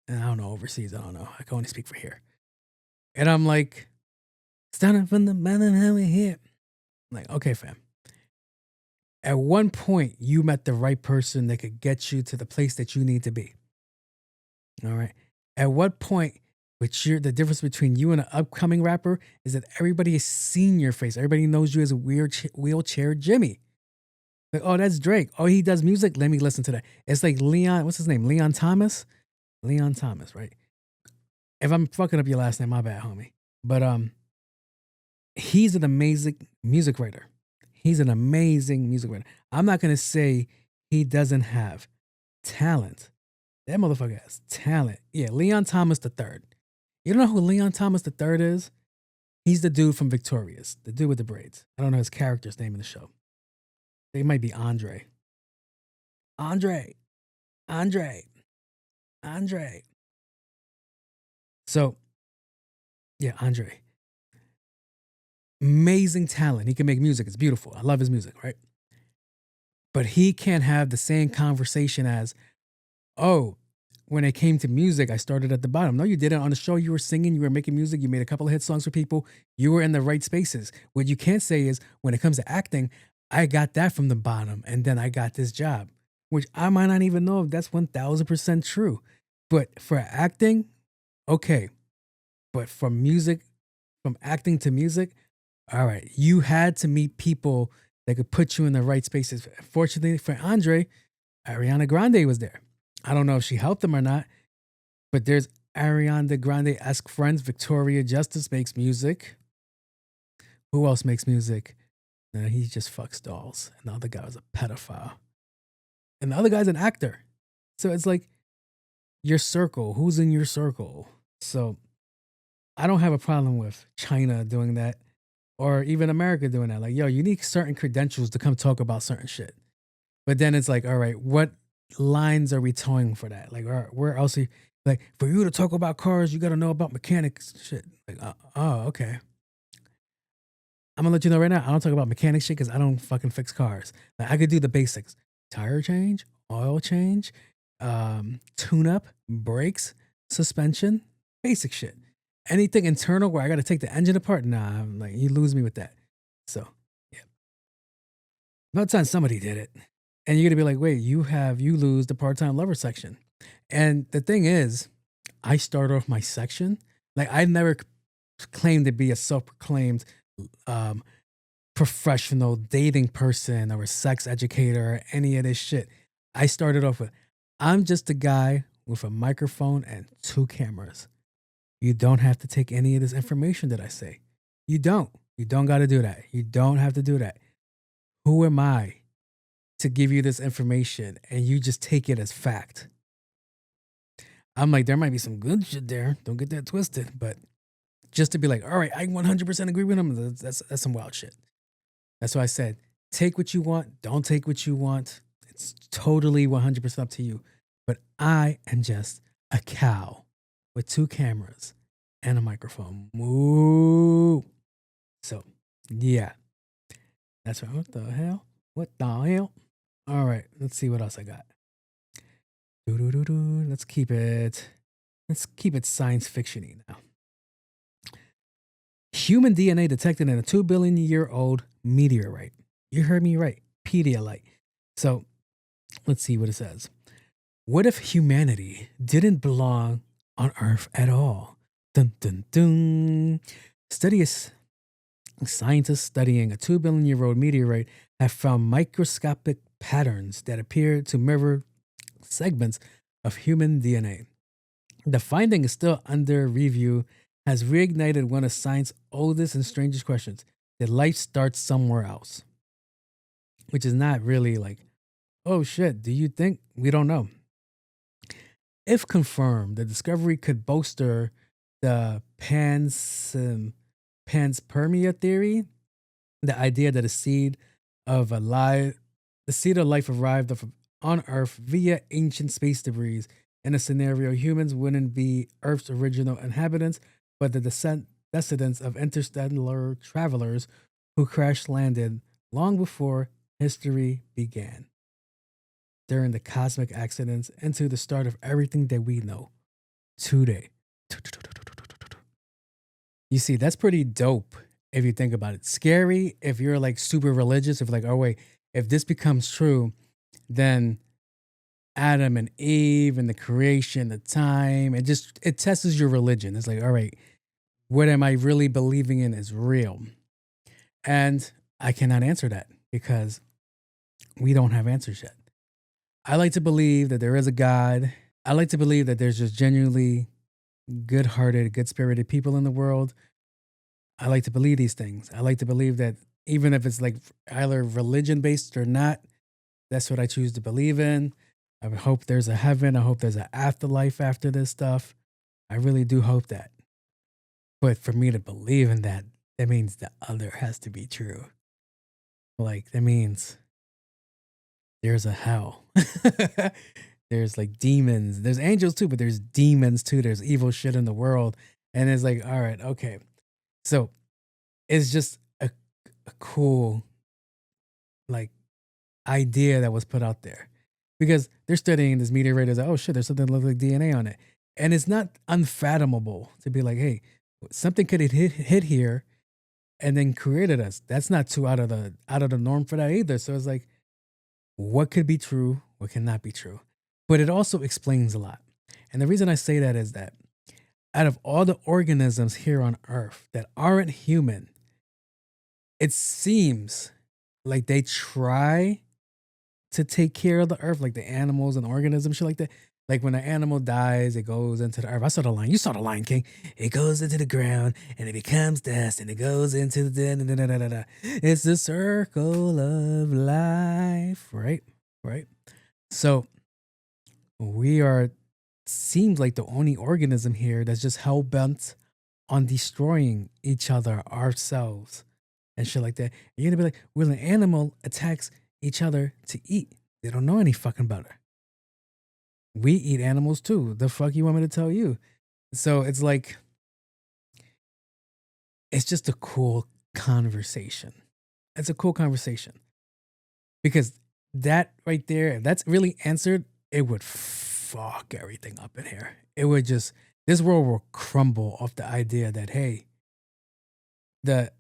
And I don't know, overseas, I don't know. I can only speak for here. And I'm like, starting from the bottom, how we here. I'm like, okay, fam. At one point, you met the right person that could get you to the place that you need to be. All right. At what point, the difference between you and an upcoming rapper is that everybody has seen your face. Everybody knows you as a wheelchair Jimmy. Like, oh, that's Drake. Oh, he does music. Let me listen to that. It's like Leon, what's his name? Leon Thomas? Leon Thomas, right? If I'm fucking up your last name, my bad, homie. But he's an amazing music writer. I'm not going to say he doesn't have talent. That motherfucker has talent. Yeah, Leon Thomas III. You don't know who Leon Thomas III is? He's the dude from Victorious, the dude with the braids. I don't know his character's name in the show. They might be Andre. Andre. So, yeah, Andre. Amazing talent. He can make music. It's beautiful. I love his music, right? But he can't have the same conversation as, oh, when it came to music, I started at the bottom. No, you didn't. On the show, you were singing, you were making music, you made a couple of hit songs for people. You were in the right spaces. What you can't say is, when it comes to acting, I got that from the bottom and then I got this job, which I might not even know if that's 1000% true. But for acting, okay. But from music, from acting to music, all right, you had to meet people that could put you in the right spaces. Fortunately for Andre, Ariana Grande was there. I don't know if she helped him or not, but there's Ariana Grande-esque friends. Victoria Justice makes music. Who else makes music? No, he just fucks dolls. And the other guy was a pedophile. And the other guy's an actor. So it's like your circle. Who's in your circle? So I don't have a problem with China doing that or even America doing that. Like, yo, you need certain credentials to come talk about certain shit. But then it's like, all right, what lines are we towing for that? Like, where else? Like, for you to talk about cars, you got to know about mechanics shit. Like, oh, okay. I'm gonna let you know right now, I don't talk about mechanic shit because I don't fucking fix cars. Like, I could do the basics: tire change, oil change, tune up, brakes, suspension, basic shit. Anything internal where I got to take the engine apart, nah, I'm like, you lose me with that. So, yeah. About time somebody did it. And you're gonna be like, wait, you lose the part-time lover section. And the thing is, I start off my section. Like, I never claimed to be a self-proclaimed professional dating person or a sex educator or any of this shit. I started off with, I'm just a guy with a microphone and 2 cameras. You don't have to take any of this information that I say. You don't. You don't got to do that. You don't have to do that. Who am I to give you this information and you just take it as fact? I'm like, there might be some good shit there. Don't get that twisted. But just to be like, all right, I 100% agree with him, that's some wild shit. That's why I said, take what you want. Don't take what you want. It's totally 100% up to you. But I am just a cow with 2 cameras and a microphone. Moo. So, yeah. That's right. What the hell? What the hell? All right. Let's see what else I got. Let's keep it science fiction-y now. Human DNA detected in a 2 billion year old meteorite. You heard me right. Pedialyte. So let's see what it says. What if humanity didn't belong on Earth at all? Dun, dun, dun. Scientists studying a 2 billion year old meteorite have found microscopic patterns that appear to mirror segments of human DNA. The finding is still under review, has reignited one of science's oldest and strangest questions. Did life start somewhere else? Which is not really like, oh shit, do you think? We don't know. If confirmed, the discovery could bolster the panspermia theory, the idea that the seed of life arrived on Earth via ancient space debris. In a scenario, humans wouldn't be Earth's original inhabitants, but the descendants of interstellar travelers who crash-landed long before history began. During the cosmic accidents into the start of everything that we know today. You see, that's pretty dope if you think about it. Scary if you're like super religious, if like, oh wait, if this becomes true, then Adam and Eve and the creation, the time, it tests your religion. It's like, all right, what am I really believing in is real? And I cannot answer that because we don't have answers yet. I like to believe that there is a God. I like to believe that there's just genuinely good-hearted, good-spirited people in the world. I like to believe these things. I like to believe that even if it's like either religion-based or not, that's what I choose to believe in. I hope there's a heaven. I hope there's an afterlife after this stuff. I really do hope that. But for me to believe in that, that means the other has to be true. Like, that means there's a hell. There's like demons. There's angels too, but there's demons too. There's evil shit in the world. And it's like, all right, okay. So it's just a cool like idea that was put out there. Because they're studying this meteorite as like, oh shit, there's something that looks like DNA on it. And it's not unfathomable to be like, hey, something could have hit here and then created us. That's not too out of the norm for that either. So it's like, what could be true, what cannot be true. But it also explains a lot. And the reason I say that is that out of all the organisms here on Earth that aren't human, it seems like they try to take care of the Earth, like the animals and organisms, shit like that. Like when an animal dies, it goes into the earth. I saw the line. You saw the Lion King. It goes into the ground and it becomes dust and it goes into the It's the circle of life, right? Right. So we are seems like the only organism here that's just hell bent on destroying each other, ourselves, and shit like that. And you're gonna be like, well, an animal attacks each other to eat. They don't know any fucking better. We eat animals too. The fuck you want me to tell you? So it's like, it's just a cool conversation. It's a cool conversation. Because that right there, if that's really answered, it would fuck everything up in here. It would just, this world will crumble off the idea that, hey, the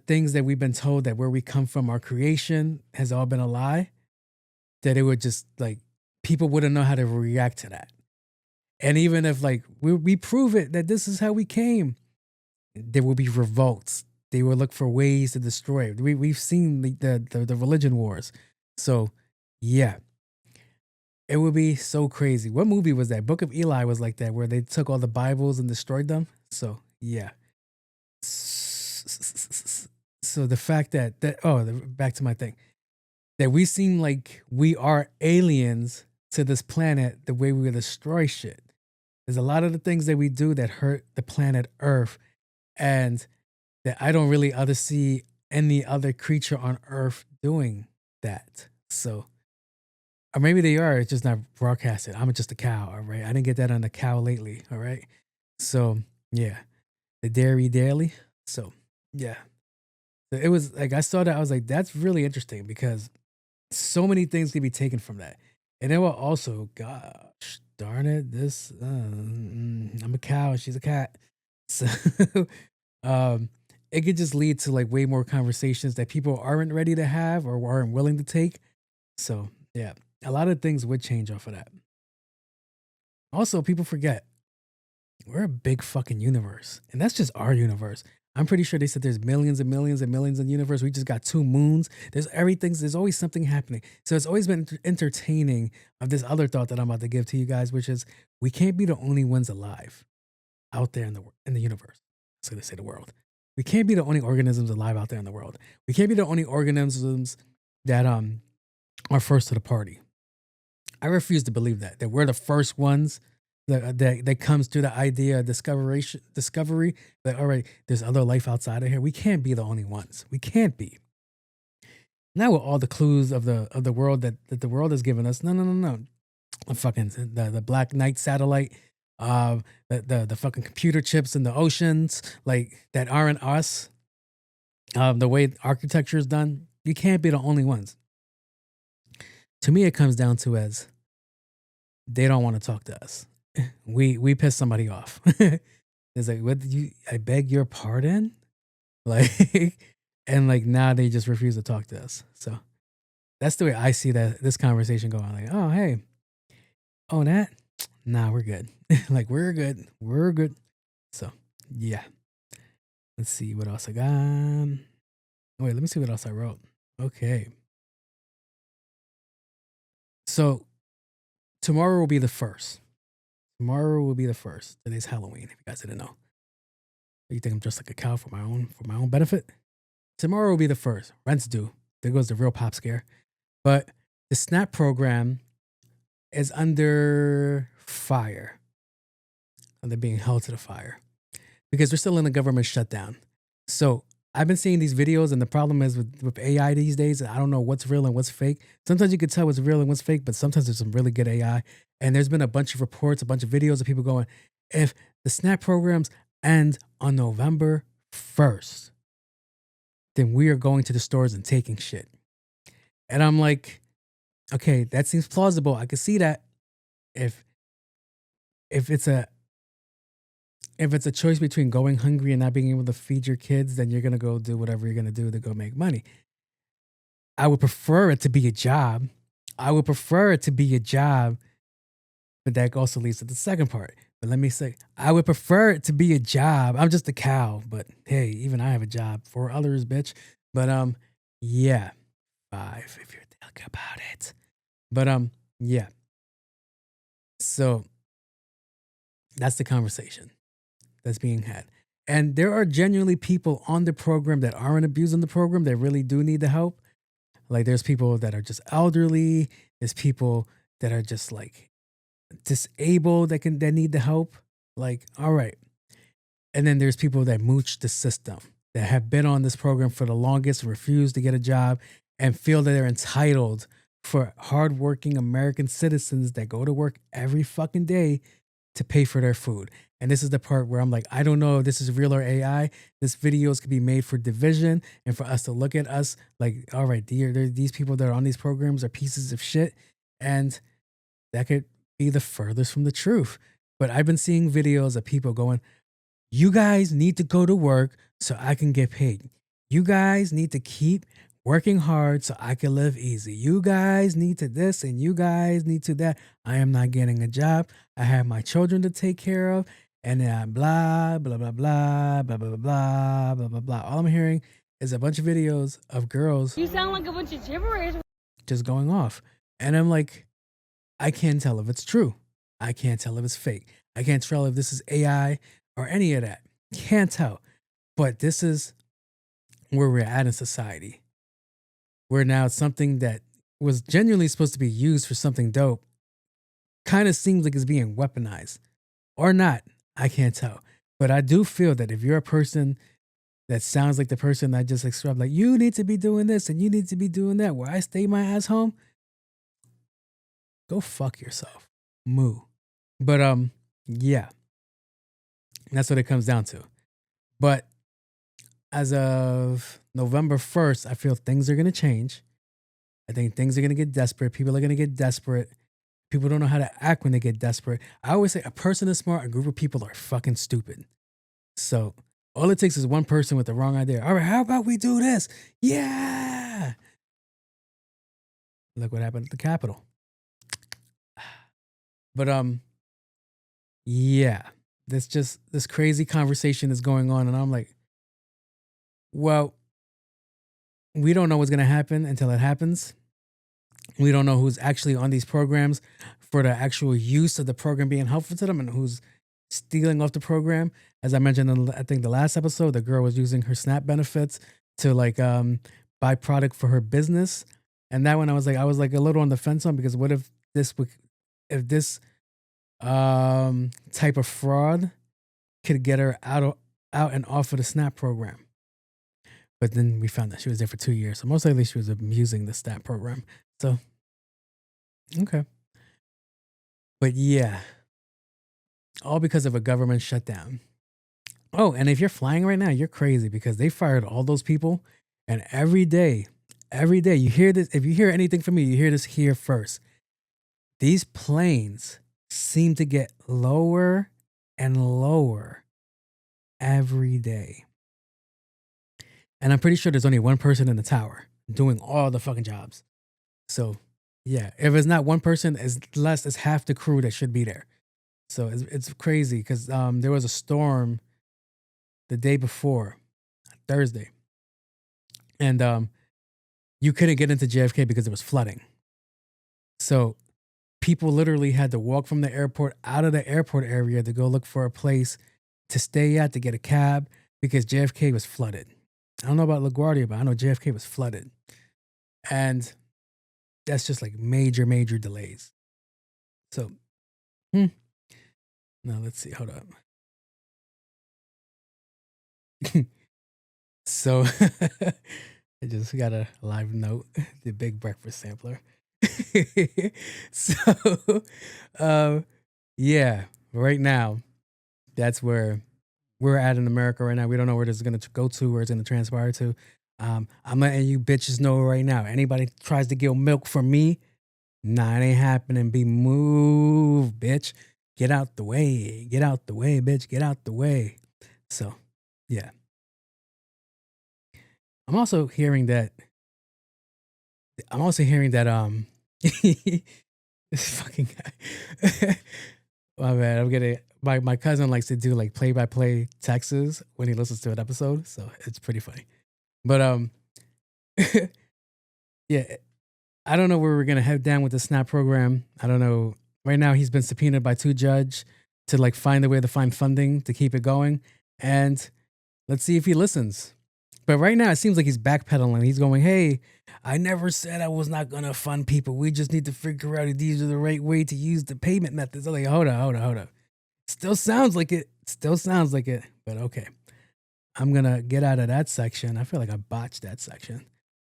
things that we've been told that where we come from, our creation has all been a lie, that it would just like, people wouldn't know how to react to that. And even if like we prove it that this is how we came, there will be revolts. They will look for ways to destroy it. We've seen the religion wars. So yeah, it would be so crazy. What movie was that? Book of Eli was like that, where they took all the Bibles and destroyed them. So yeah. So the fact that back to my thing, that we seem like we are aliens to this planet, the way we destroy shit. There's a lot of the things that we do that hurt the planet Earth, and that I don't really see any other creature on Earth doing that. So, or maybe they are, it's just not broadcasted. I'm just a cow, all right? I didn't get that on the cow lately, all right? So, yeah. The Dairy Daily. So, yeah. So it was like, I saw that, I was like, that's really interesting because so many things can be taken from that. And then will also, gosh darn it, this I'm a cow, she's a cat. So it could just lead to like way more conversations that people aren't ready to have or aren't willing to take. So yeah, a lot of things would change off of that. Also, people forget we're a big fucking universe, and that's just our universe. I'm pretty sure they said there's millions and millions and millions in the universe. We just got 2 moons. There's everything. There's always something happening. So it's always been entertaining of this other thought that I'm about to give to you guys, which is we can't be the only ones alive out there in the universe. I was going to say the world. We can't be the only organisms alive out there in the world. We can't be the only organisms that are first to the party. I refuse to believe that we're the first ones that comes to the idea of discovery that, all right, there's other life outside of here. We can't be the only ones. We can't be. Not with all the clues of the world that the world has given us. No. The Black Knight satellite, the fucking computer chips in the oceans, like that aren't us. The way architecture is done, you can't be the only ones. To me, it comes down to as they don't want to talk to us. We piss somebody off. It's like, what did you? I beg your pardon, like, and like now they just refuse to talk to us. So that's the way I see this conversation going. Like, oh hey, oh that, nah, we're good. Like we're good. So yeah, let's see what else I got. Wait, let me see what else I wrote. Okay, so tomorrow will be the first. Tomorrow will be the first. Today's Halloween, if you guys didn't know. You think I'm just like a cow for my own benefit? Tomorrow will be the first. Rent's due. There goes the real pop scare. But the SNAP program is under fire. And they're being held to the fire. Because they're still in the government shutdown. So I've been seeing these videos, and the problem is with AI these days, I don't know what's real and what's fake. Sometimes you can tell what's real and what's fake, but sometimes there's some really good AI. And there's been a bunch of reports, a bunch of videos of people going, if the SNAP programs end on November 1st, then we are going to the stores and taking shit. And I'm like, okay, that seems plausible. I can see that. If it's a choice between going hungry and not being able to feed your kids, then you're gonna go do whatever you're gonna do to go make money. I would prefer it to be a job. But that also leads to the second part. But let me say, I would prefer it to be a job. I'm just a cow, but hey, even I have a job for others, bitch. But yeah, 5 if you're thinking about it. But yeah. So that's the conversation that's being had. And there are genuinely people on the program that aren't abusing the program that really do need the help. Like there's people that are just elderly. There's people that are just like disabled that need the help. Like, all right. And then there's people that mooch the system, that have been on this program for the longest, refuse to get a job, and feel that they're entitled for hardworking American citizens that go to work every fucking day to pay for their food. And this is the part where I'm like, I don't know if this is real or AI. This videos could be made for division and for us to look at us like, all right, these people that are on these programs are pieces of shit. And that could be the furthest from the truth. But I've been seeing videos of people going, you guys need to go to work so I can get paid. You guys need to keep working hard so I can live easy. You guys need to this and you guys need to that. I am not getting a job. I have my children to take care of. And then blah, blah, blah, blah, blah, blah, blah, blah, blah, blah. All I'm hearing is a bunch of videos of girls. You sound like a bunch of gibberish. Just going off. And I'm like, I can't tell if it's true. I can't tell if it's fake. I can't tell if this is AI or any of that. Can't tell. But this is where we're at in society. Where now something that was genuinely supposed to be used for something dope kind of seems like it's being weaponized. Or not. I can't tell. But I do feel that if you're a person that sounds like the person I just described, like you need to be doing this and you need to be doing that, where I stay my ass home, go fuck yourself. Moo. But yeah. That's what it comes down to. But as of November 1st, I feel things are going to change. I think things are going to get desperate. People are going to get desperate. People don't know how to act when they get desperate. I always say a person is smart, a group of people are fucking stupid. So all it takes is one person with the wrong idea. All right, how about we do this? Yeah. Look what happened at the Capitol. But yeah, this crazy conversation is going on, and I'm like, well, we don't know what's gonna happen until it happens. We don't know who's actually on these programs for the actual use of the program being helpful to them and who's stealing off the program. As I mentioned in, I think, the last episode, the girl was using her SNAP benefits to like buy product for her business. And that one I was like a little on the fence on, because what if this type of fraud could get her out and off of the SNAP program. But then we found that she was there for 2 years. So most likely she was abusing the SNAP program. So, okay. But yeah, all because of a government shutdown. Oh, and if you're flying right now, you're crazy, because they fired all those people. And every day, you hear this. If you hear anything from me, you hear this here first. These planes seem to get lower and lower every day. And I'm pretty sure there's only one person in the tower doing all the fucking jobs. So, yeah, if it's not one person, it's less, it's half the crew that should be there. So it's crazy, because there was a storm the day before, Thursday. And you couldn't get into JFK because it was flooding. So people literally had to walk from the airport out of the airport area to go look for a place to stay at, to get a cab, because JFK was flooded. I don't know about LaGuardia, but I know JFK was flooded. And that's just like major, major delays. So, now let's see. Hold up. So I just got a live note, the big breakfast sampler. So yeah, right now, that's where we're at in America right now. We don't know where this is gonna go to, where it's gonna transpire to. I'm letting you bitches know right now. Anybody tries to get milk from me, nah, it ain't happening. Be moved, bitch. Get out the way. Get out the way, bitch. Get out the way. So, yeah. I'm also hearing that. This fucking guy. My bad. I'm getting my cousin likes to do like play by play texts when he listens to an episode, so it's pretty funny. But yeah, I don't know where we're gonna head down with the SNAP program. I don't know. Right now, he's been subpoenaed by 2 judges to like find a way to find funding to keep it going, and let's see if he listens. But right now, it seems like he's backpedaling. He's going, "Hey, I never said I was not gonna fund people. We just need to figure out if these are the right way to use the payment methods." I'm like, hold up. Still sounds like it. But okay. I'm gonna get out of that section. I feel like I botched that section.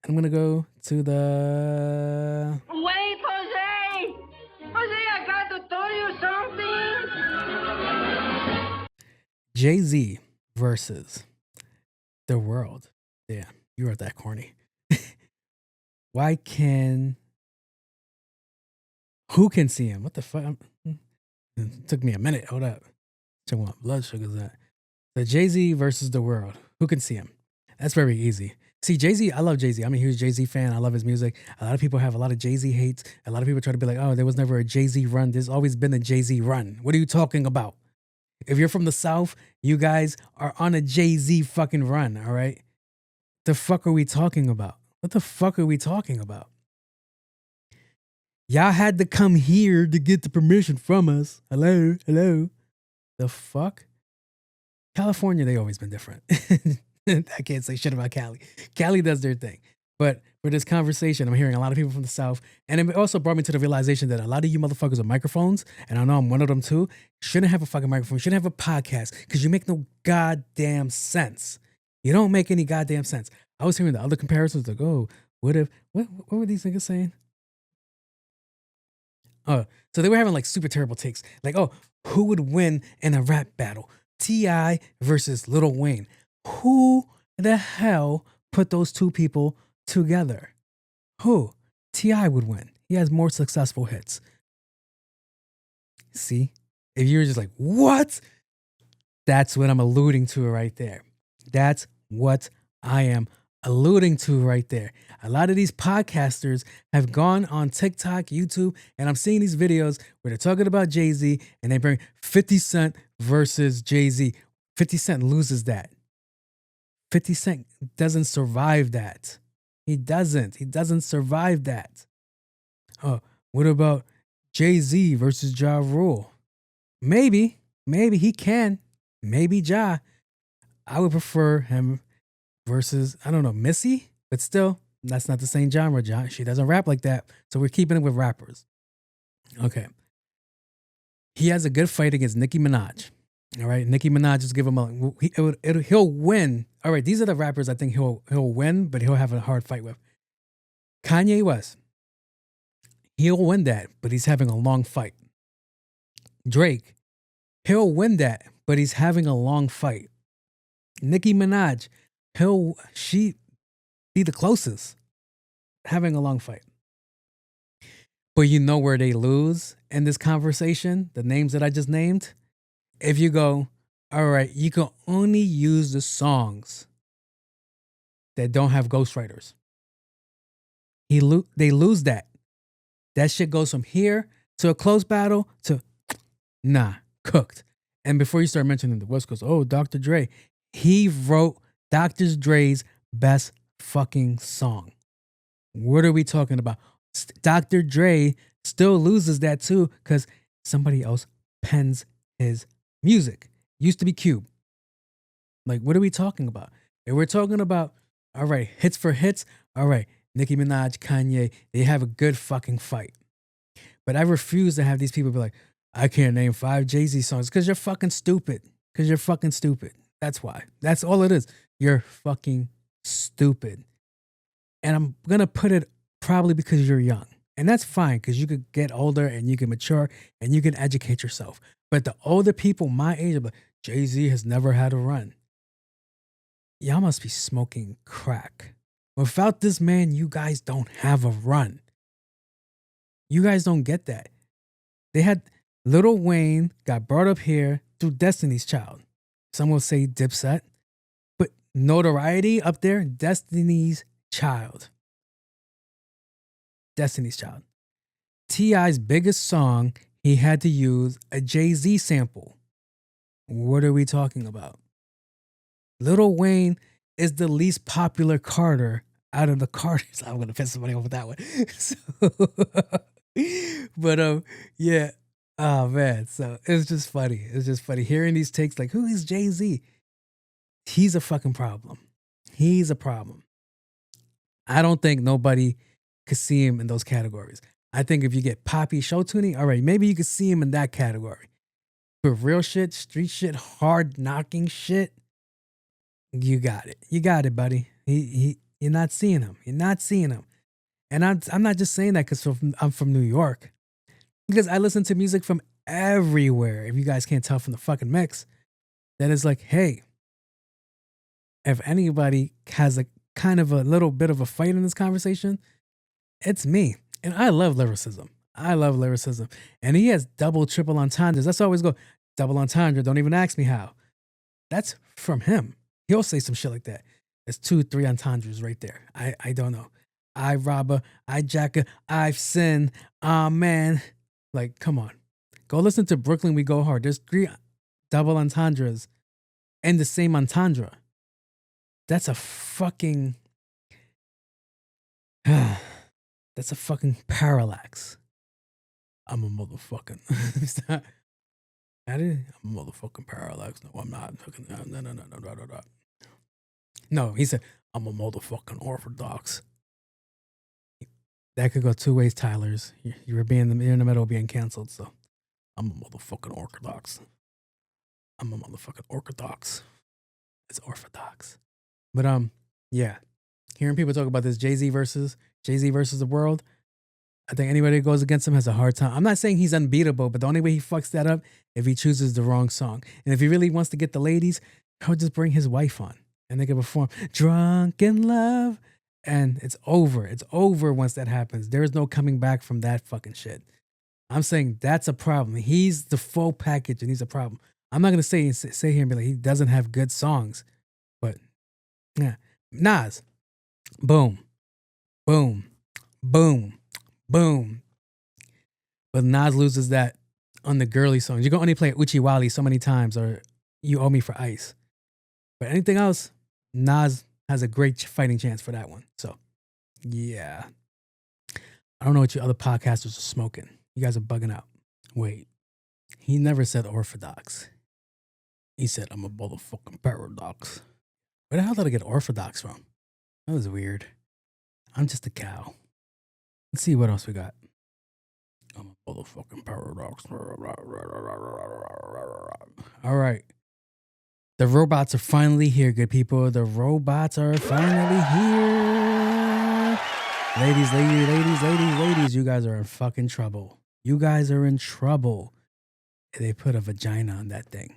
I'm gonna go to the Wait, Jose! Jose, I got to tell you something! Jay-Z versus the world. Yeah, you wrote that corny. Who can see him? What the fuck? It took me a minute. Hold up. Check what blood sugar's at. The Jay-Z versus the world. Who can see him? That's very easy. See, Jay-Z, I love Jay-Z. I'm a huge Jay-Z fan. I love his music. A lot of people have a lot of Jay-Z hates. A lot of people try to be like, oh, there was never a Jay-Z run. There's always been a Jay-Z run. What are you talking about? If you're from the South, you guys are on a Jay-Z fucking run, all right? The fuck are we talking about? What the fuck are we talking about? Y'all had to come here to get the permission from us. Hello? The fuck? California, they always been different. I can't say shit about Cali. Cali does their thing. But for this conversation, I'm hearing a lot of people from the South. And it also brought me to the realization that a lot of you motherfuckers with microphones, and I know I'm one of them too, shouldn't have a fucking microphone, shouldn't have a podcast, because you make no goddamn sense. You don't make any goddamn sense. I was hearing the other comparisons like, oh, what were these niggas saying? Oh, so they were having like super terrible takes. Like, oh, who would win in a rap battle? T.I. versus Lil Wayne. Who the hell put those two people together? Who? T.I. would win. He has more successful hits. See? If you're just like, what? That's what I'm alluding to right there. That's what I am alluding to right there. A lot of these podcasters have gone on TikTok, YouTube, and I'm seeing these videos where they're talking about Jay-Z and they bring 50 Cent versus Jay-Z. 50 Cent loses that. 50 Cent doesn't survive that. He doesn't survive that. Oh, what about Jay-Z versus Ja Rule? Maybe he can. Maybe Ja. I would prefer him versus, I don't know, Missy, but still, that's not the same genre, John. She doesn't rap like that. So we're keeping it with rappers. Okay. He has a good fight against Nicki Minaj. All right. Nicki Minaj, just give him he'll win. All right. These are the rappers I think he'll win, but he'll have a hard fight with. Kanye West. He'll win that, but he's having a long fight. Drake. He'll win that, but he's having a long fight. Nicki Minaj. She be the closest, having a long fight. But you know where they lose in this conversation, the names that I just named? If you go, all right, you can only use the songs that don't have ghostwriters. They lose that. That shit goes from here to a close battle to, cooked. And before you start mentioning the West Coast, oh, Dr. Dre, he wrote Dr. Dre's best fucking song. What are we talking about? Dr. Dre still loses that too because somebody else pens his music. Used to be Cube. Like, what are we talking about? If we're talking about, all right, hits for hits, all right, Nicki Minaj, Kanye, they have a good fucking fight. But I refuse to have these people be like, I can't name 5 Jay-Z songs because you're fucking stupid. That's why. That's all it is. You're fucking stupid. And I'm going to put it probably because you're young. And that's fine because you could get older and you can mature and you can educate yourself. But the older people my age, like, Jay-Z has never had a run. Y'all must be smoking crack. Without this man, you guys don't have a run. You guys don't get that. They had Lil Wayne got brought up here through Destiny's Child. Some will say Dipset. But notoriety up there, Destiny's Child. Destiny's Child. T.I.'s biggest song, he had to use a Jay-Z sample. What are we talking about? Lil Wayne is the least popular Carter out of the Carters. I'm gonna piss somebody off with that one. But yeah. Oh man. So it's just funny. It's just funny hearing these takes like, who is Jay-Z? He's a fucking problem. He's a problem. I don't think nobody could see him in those categories. I think if you get poppy show tuning, all right, maybe you could see him in that category. But real shit, street shit, hard knocking shit, you got it. You got it, buddy. You're not seeing him. You're not seeing him. And I'm not just saying that because I'm from New York. Because I listen to music from everywhere. If you guys can't tell from the fucking mix, that is like, hey, if anybody has a kind of a little bit of a fight in this conversation, it's me. And I love lyricism. I love lyricism. And he has double, triple entendres. That's always go, double entendre. Don't even ask me how. That's from him. He'll say some shit like that. There's 2, 3 entendres right there. I don't know. I robber, I jacker, I've sinned. Man. Like, come on. Go listen to Brooklyn We Go Hard. There's 3 double entendres and the same entendre. That's a fucking... That's a fucking parallax. I'm a motherfucking... I'm a motherfucking parallax. No, I'm not. No. No, he said, I'm a motherfucking orthodox. That could go 2 ways, Tyler's. You're in the middle of being canceled, so I'm a motherfucking orthodox. I'm a motherfucking orthodox. It's orthodox. But yeah. Hearing people talk about this Jay-Z versus the world, I think anybody that goes against him has a hard time. I'm not saying he's unbeatable, but the only way he fucks that up if he chooses the wrong song. And if he really wants to get the ladies, he'll just bring his wife on and they can perform Drunk in Love. And it's over. It's over once that happens. There is no coming back from that fucking shit. I'm saying that's a problem. He's the full package and he's a problem. I'm not going to say here and be like, he doesn't have good songs. But yeah. Nas. Boom. Boom. Boom. Boom. But Nas loses that on the girly songs. You can only play Uchi Wally so many times or You Owe Me for Ice. But anything else, Nas has a great fighting chance for that one. So, yeah. I don't know what you other podcasters are smoking. You guys are bugging out. Wait. He never said orthodox. He said, I'm a motherfucking paradox. Where the hell did I get orthodox from? That was weird. I'm just a cow. Let's see what else we got. I'm a motherfucking paradox. All right. The robots are finally here, good people. The robots are finally here. Ladies, you guys are in fucking trouble. You guys are in trouble. They put a vagina on that thing.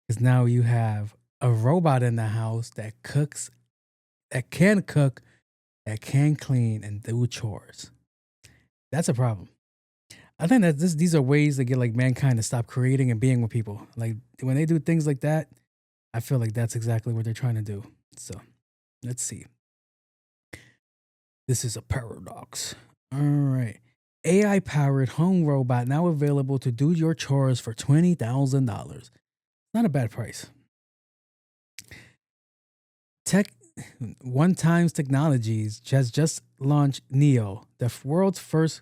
Because now you have a robot in the house that cooks, that can cook, that can clean and do chores. That's a problem. I think that these are ways to get like mankind to stop creating and being with people. Like when they do things like that, I feel like that's exactly what they're trying to do. So let's see. This is a paradox. All right. AI-powered home robot now available to do your chores for $20,000. Not a bad price. One Times Technologies has just launched Neo, the world's first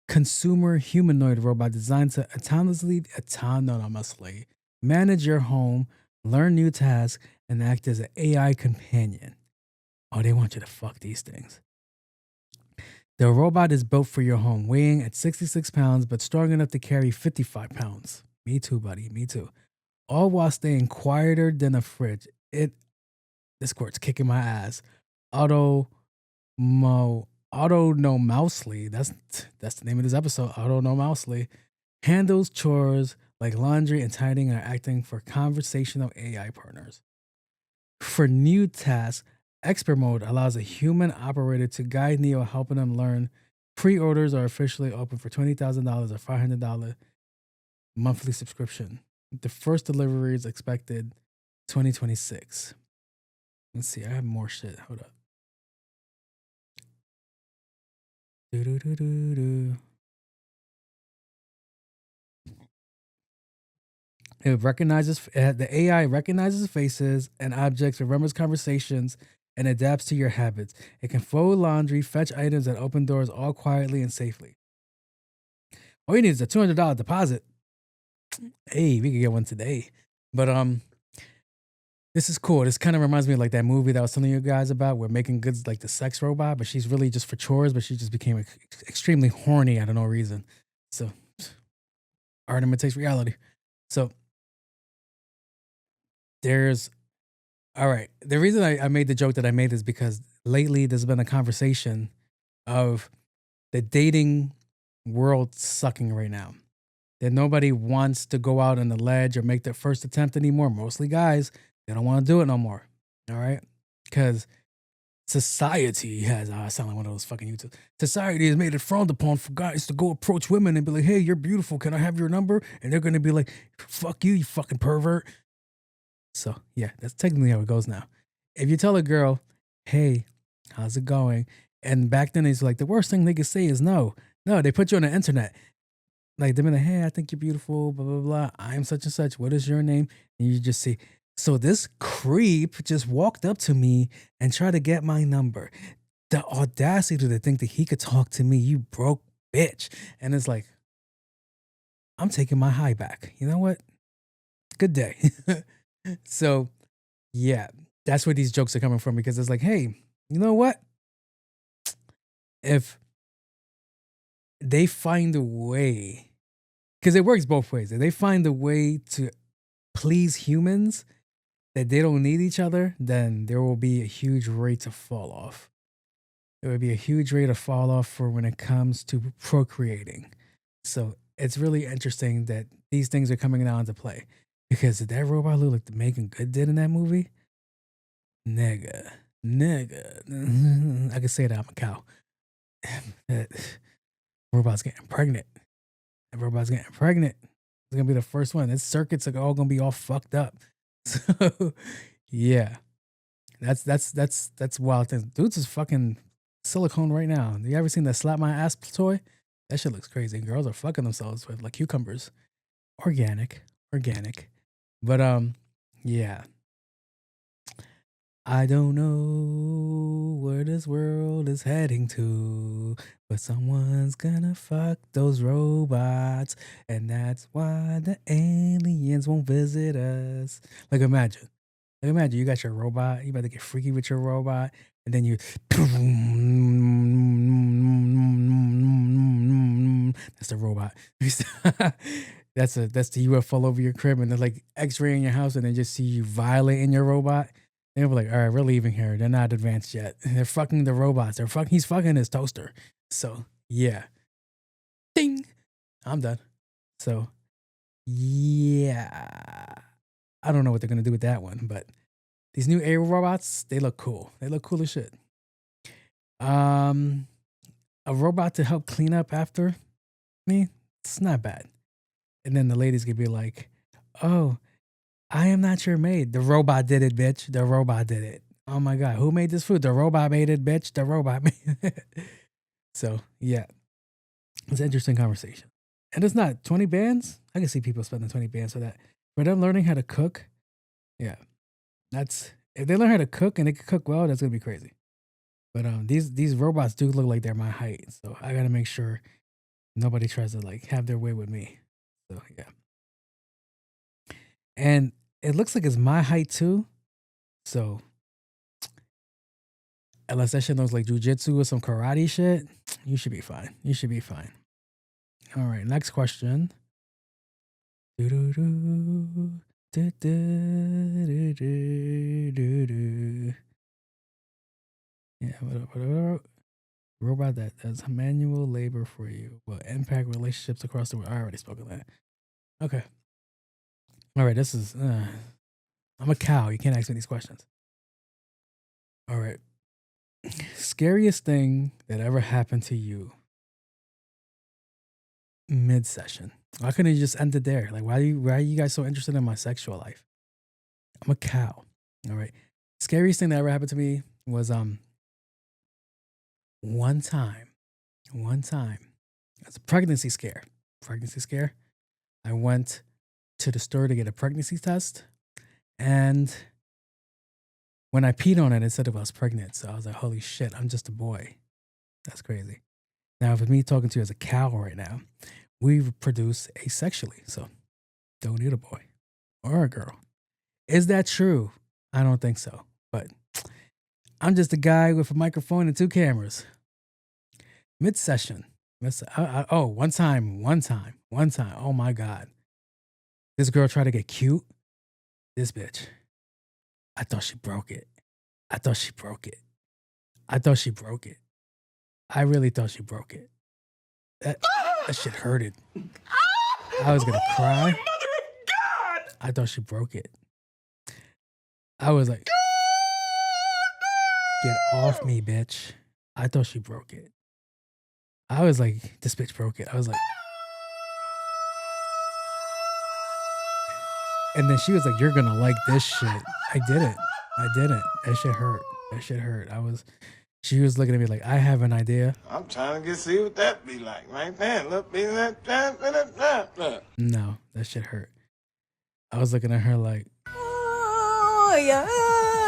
consumer humanoid robot designed to autonomously manage your home, learn new tasks, and act as an AI companion. Oh, they want you to fuck these things. The robot is built for your home, weighing at 66 pounds, but strong enough to carry 55 pounds. Me too, buddy. Me too. all while staying quieter than a fridge. Discord's kicking my ass. Auto no Mousely. That's the name of this episode. Auto no Mousely handles chores like laundry and tidying and acting for conversational AI partners. For new tasks, expert mode allows a human operator to guide Neo, helping them learn. Pre-orders are officially open for $20,000 or $500 monthly subscription. The first delivery is expected 2026. Let's see, I have more shit. Hold up. Do-do-do-do-do. The AI recognizes faces and objects, remembers conversations, and adapts to your habits. It can fold laundry, fetch items, and open doors all quietly and safely. All you need is a $200 deposit. Hey, we could get one today. But this is cool. This kind of reminds me of like that movie that I was telling you guys about, where Making Good's like the sex robot, but she's really just for chores, but she just became extremely horny out of no reason. So art imitates reality. So all right. The reason I made the joke that I made is because lately there's been a conversation of the dating world sucking right now. That nobody wants to go out on the ledge or make their first attempt anymore. Mostly guys, they don't want to do it no more. All right? Because society has, I sound like one of those fucking YouTube. Society has made it frowned upon for guys to go approach women and be like, hey, you're beautiful. Can I have your number? And they're going to be like, fuck you, you fucking pervert. So, yeah, that's technically how it goes now. If you tell a girl, hey, how's it going? And back then, it's like the worst thing they could say is no. No, they put you on the internet. Like, they're like, hey, I think you're beautiful, blah, blah, blah. I'm such and such. What is your name? And you just say, so this creep just walked up to me and tried to get my number. The audacity to think that he could talk to me, you broke bitch. And it's like, I'm taking my high back. You know what? Good day. So, yeah, that's where these jokes are coming from, because it's like, hey, you know what? If they find a way, because it works both ways. If they find a way to please humans that they don't need each other, then there will be a huge rate to fall off. There will be a huge rate of fall off for when it comes to procreating. So it's really interesting that these things are coming now into play. Because did that robot look like the Megan Good did in that movie? Nigga. I can say that I'm a cow. That robot's getting pregnant. That robot's getting pregnant. It's gonna be the first one. Its circuits are all gonna be all fucked up. So yeah. That's wild thing. Dudes is fucking silicone right now. You ever seen that slap my ass toy? That shit looks crazy. Girls are fucking themselves with like cucumbers. Organic. But yeah. I don't know where this world is heading to, but someone's gonna fuck those robots, and that's why the aliens won't visit us. Like imagine you got your robot, you about to get freaky with your robot, and then you that's the robot. That's the UFO over your crib, and they're like X-ray in your house, and they just see you violating your robot. They'll be like, all right, we're leaving here. They're not advanced yet. They're fucking the robots. He's fucking his toaster. So yeah. Ding. I'm done. So yeah. I don't know what they're gonna do with that one, but these new air robots, they look cool. They look cool as shit. A robot to help clean up after me, it's not bad. And then the ladies could be like, oh, I am not your maid. The robot did it, bitch. The robot did it. Oh my God. Who made this food? The robot made it, bitch. The robot made it. So, yeah. It's an interesting conversation. And it's not 20 bands. I can see people spending 20 bands for that. For them learning how to cook, yeah. If they learn how to cook and they can cook well, that's going to be crazy. But these robots do look like they're my height. So I got to make sure nobody tries to like have their way with me. So, yeah. And it looks like it's my height too. So, unless that shit knows like jujitsu or some karate shit, you should be fine. You should be fine. All right, next question. Du, du, du, du, du, du. Yeah, what robot that does manual labor for you will impact relationships across the world. I already spoke of that. Okay. All right, this is I'm a cow. You can't ask me these questions. All right. Scariest thing that ever happened to you mid-session. Why couldn't you just end it there? Like, why are you guys so interested in my sexual life? I'm a cow. All right. Scariest thing that ever happened to me was one time. It's a pregnancy scare. I went to the store to get a pregnancy test, and when I peed on it said I was pregnant. So I was like, holy shit, I'm just a boy. That's crazy. Now, with me talking to you as a cow right now, we reproduce asexually. So don't need a boy or a girl. Is that true? I don't think so. But I'm just a guy with a microphone and 2 cameras. Mid-session. One time. Oh my God. This girl tried to get cute. This bitch. I thought she broke it. I really thought she broke it. That shit hurted. I was gonna cry. Mother of God! I thought she broke it. I was like, get off me, bitch. I thought she broke it. I was like, this bitch broke it. I was like, and then she was like, you're gonna like this shit. I didn't. That shit hurt. She was looking at me like, I have an idea. I'm trying to see what that be like right there. Look, be that. No, that shit hurt. I was looking at her like, Oh, yeah.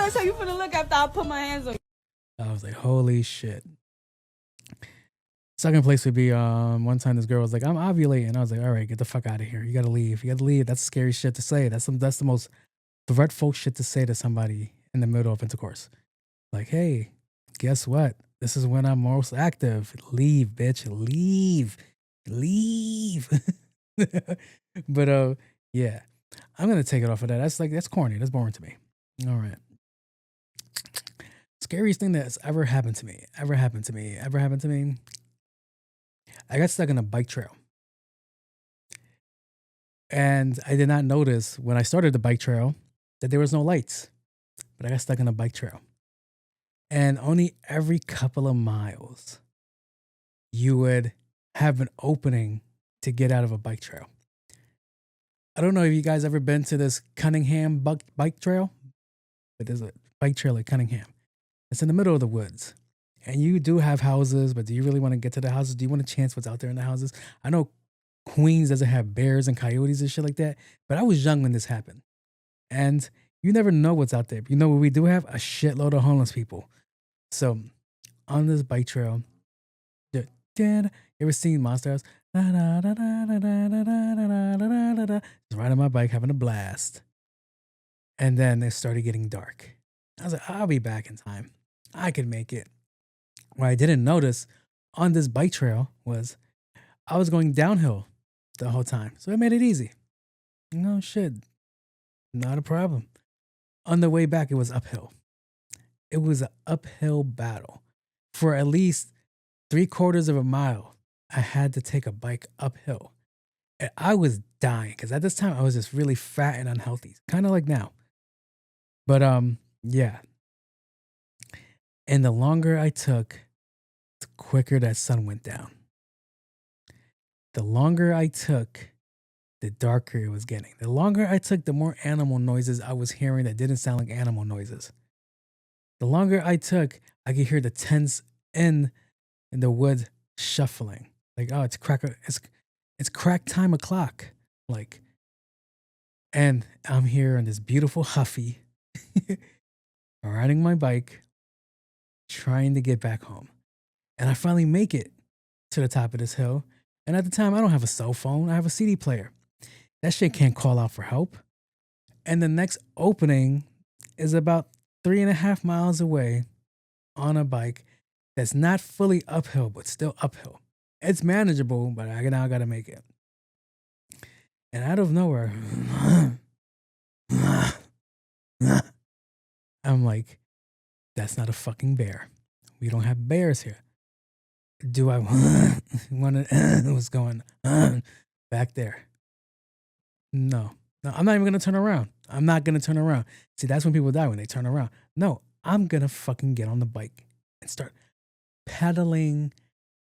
That's how you finna look after I put my hands on you. I was like, holy shit. Second place would be one time this girl was like, I'm ovulating. I was like, all right, get the fuck out of here. You gotta leave. That's scary shit to say. That's the most threatful shit to say to somebody in the middle of intercourse. Like, hey, guess what? This is when I'm most active. Leave, bitch. Leave. But yeah. I'm gonna take it off of that. That's corny. That's boring to me. All right. Scariest thing that's ever happened to me. I got stuck in a bike trail. And I did not notice when I started the bike trail that there was no lights. But I got stuck in a bike trail. And only every couple of miles, you would have an opening to get out of a bike trail. I don't know if you guys ever been to this Cunningham bike trail, but there's a bike trail at Cunningham. It's in the middle of the woods. And you do have houses, but do you really want to get to the houses? Do you want to chance what's out there in the houses? I know Queens doesn't have bears and coyotes and shit like that, but I was young when this happened. And you never know what's out there. You know what we do have? A shitload of homeless people. So on this bike trail, you ever seen Monster House? Just riding my bike, having a blast. And then it started getting dark. I was like, I'll be back in time. I could make it. What I didn't notice on this bike trail was I was going downhill the whole time. So it made it easy. No shit. Not a problem. On the way back, it was uphill. It was an uphill battle. For at least 3/4 of a mile, I had to take a bike uphill. And I was dying because at this time I was just really fat and unhealthy. Kind of like now. But yeah. And the longer I took, the quicker that sun went down. The longer I took, the darker it was getting. The longer I took, the more animal noises I was hearing that didn't sound like animal noises. The longer I took, I could hear the tents in the woods shuffling. Like, oh, it's crack time o'clock. Like, and I'm here on this beautiful Huffy, riding my bike, trying to get back home. And I finally make it to the top of this hill. And at the time, I don't have a cell phone. I have a CD player. That shit can't call out for help. And the next opening is about 3.5 miles away on a bike that's not fully uphill, but still uphill. It's manageable, but I now got to make it. And out of nowhere, I'm like, that's not a fucking bear. We don't have bears here. Do I want to? What's going on back there? No, I'm not even gonna turn around. I'm not gonna turn around. See, that's when people die, when they turn around. No, I'm gonna fucking get on the bike and start pedaling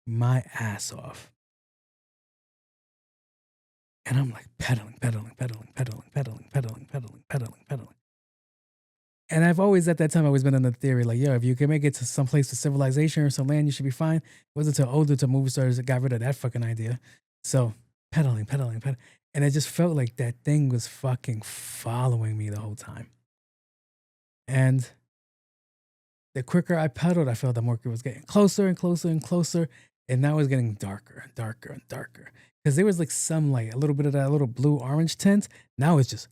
my ass off. And I'm like pedaling. And I've always, at that time, always been in the theory, like, yo, if you can make it to some place with civilization or some land, you should be fine. It wasn't until older to movie stars that got rid of that fucking idea. So pedaling. And it just felt like that thing was fucking following me the whole time. And the quicker I pedaled, I felt the more it was getting closer and closer. And now it was getting darker and darker. Because there was like some light, a little bit of that little blue-orange tint. Now it's just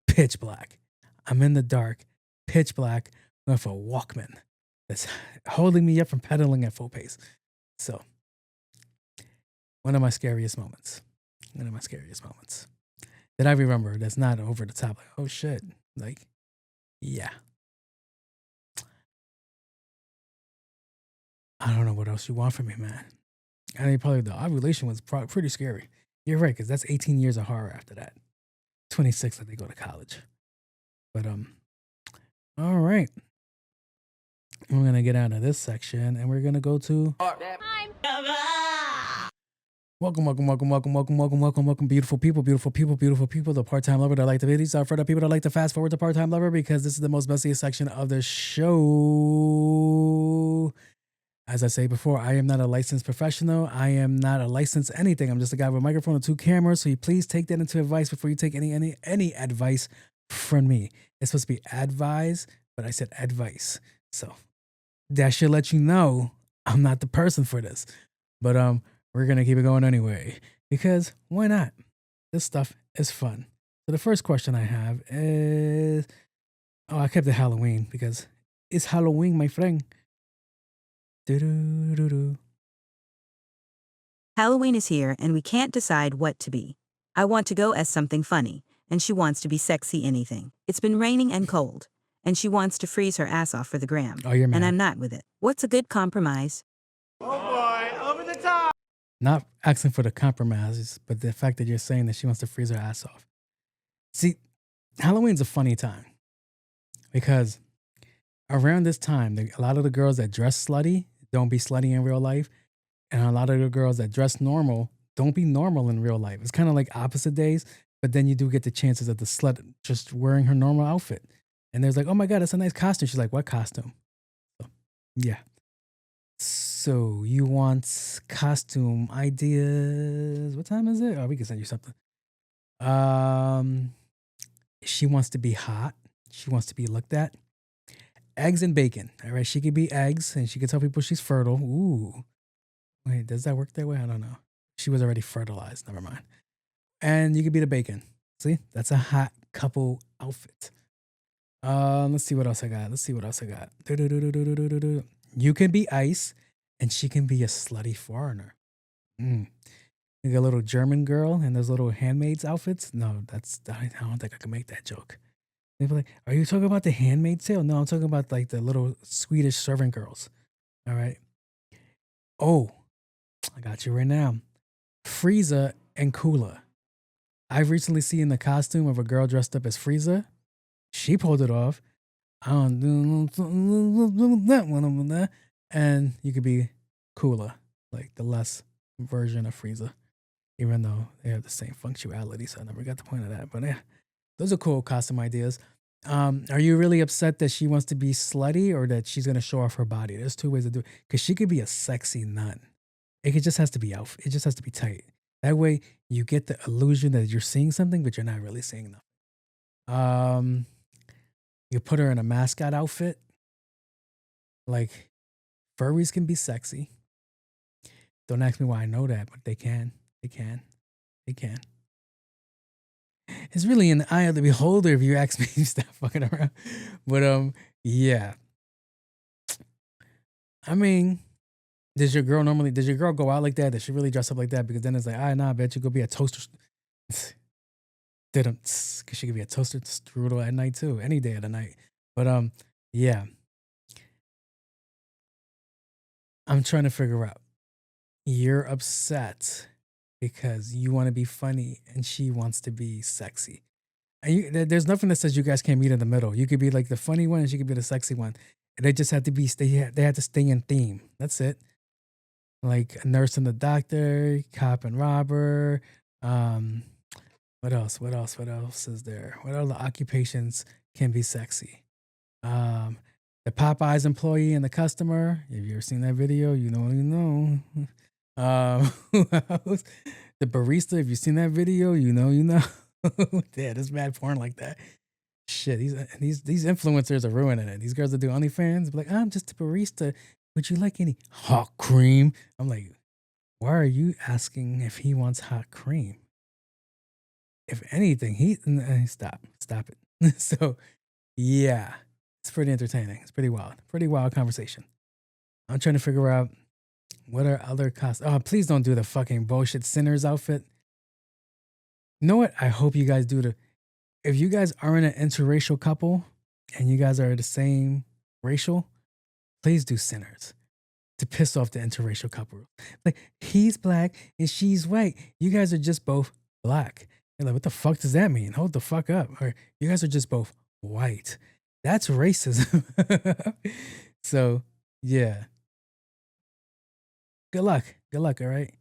pitch black. I'm in the dark, pitch black, with a Walkman that's holding me up from pedaling at full pace. So, one of my scariest moments. That I remember that's not over the top. Like, oh shit. Like, yeah. I don't know what else you want from me, man. I mean, probably the ovulation was pretty scary. You're right, because that's 18 years of horror after that. 26 that they go to college. But, all right. We're going to get out of this section and we're going to go to... Welcome, beautiful people, the part-time lover that like the videos, are for the people that like to fast forward to part-time lover, because this is the most messiest section of the show. As I say before, I am not a licensed professional. I am not a licensed anything. I'm just a guy with a microphone and 2 cameras. So you please take that into advice before you take any advice from me. It's supposed to be advise, but I said advice. So that should let you know I'm not the person for this. But we're gonna keep it going anyway, because why not? This stuff is fun. So the first question I have is, I kept it Halloween because it's Halloween, my friend. Halloween is here and we can't decide what to be. I want to go as something funny, and she wants to be sexy anything. It's been raining and cold, and she wants to freeze her ass off for the gram. Oh, you're mad. And I'm not with it. What's a good compromise? Oh boy, over the top. Not asking for the compromises, but the fact that you're saying that she wants to freeze her ass off. See, Halloween's a funny time because around this time, a lot of the girls that dress slutty don't be slutty in real life. And a lot of the girls that dress normal don't be normal in real life. It's kind of like opposite days, but then you do get the chances of the slut just wearing her normal outfit. And there's like, oh my God, that's a nice costume. She's like, what costume? So, yeah. So you want costume ideas? What time is it? Oh, we can send you something. She wants to be hot. She wants to be looked at. Eggs and bacon. All right, she could be eggs, and she could tell people she's fertile. Ooh, wait, does that work that way? I don't know. She was already fertilized. Never mind. And you could be the bacon. See, that's a hot couple outfit. Let's see what else I got. You can be ice, and she can be a slutty foreigner. You got a little German girl and those little handmaids outfits. No, I don't think I can make that joke. They'd be like, are you talking about the handmaid sale? No, I'm talking about like the little Swedish servant girls. All right. Oh, I got you right now. Frieza and Kula. I've recently seen the costume of a girl dressed up as Frieza. She pulled it off. I don't do that one. And you could be Kula, like the less version of Frieza, even though they have the same functionality. So I never got the point of that. But yeah, those are cool costume ideas. Are you really upset that she wants to be slutty or that she's going to show off her body? There's 2 ways to do it. Because she could be a sexy nun. It just has to be out. It just has to be tight. That way you get the illusion that you're seeing something, but you're not really seeing nothing. You put her in a mascot outfit. Like, furries can be sexy. Don't ask me why I know that, but they can. It's really in the eye of the beholder if you ask me to stop fucking around. But yeah. I mean, does your girl go out like that? Does she really dress up like that? Because then it's like, nah, I bet you go be a toaster. Because she could be a toaster strudel at night too, any day of the night. But yeah, I'm trying to figure out. You're upset because you want to be funny and she wants to be sexy. And there's nothing that says you guys can't meet in the middle. You could be like the funny one and she could be the sexy one. And they just had to they had to stay in theme. That's it. Like a nurse and the doctor, cop and robber. Um, what else? What else? What else is there? What other occupations can be sexy? The Popeyes employee and the customer. If you ever seen that video, you know. Who else? The barista. If you've seen that video, you know. Yeah, there's mad porn like that. Shit, these influencers are ruining it. These girls that do OnlyFans be like, I'm just a barista. Would you like any hot cream? I'm like, why are you asking if he wants hot cream? If anything, stop it. So, yeah, it's pretty entertaining. It's pretty wild conversation. I'm trying to figure out what are other costs. Oh, please don't do the fucking bullshit Sinners outfit. You know what? I hope you guys do if you guys are in an interracial couple and you guys are the same racial, please do Sinners to piss off the interracial couple. Like, he's black and she's white. You guys are just both black. You're like, what the fuck does that mean? Hold the fuck up. Or you guys are just both white. That's racism. So, yeah. Good luck. Good luck, all right?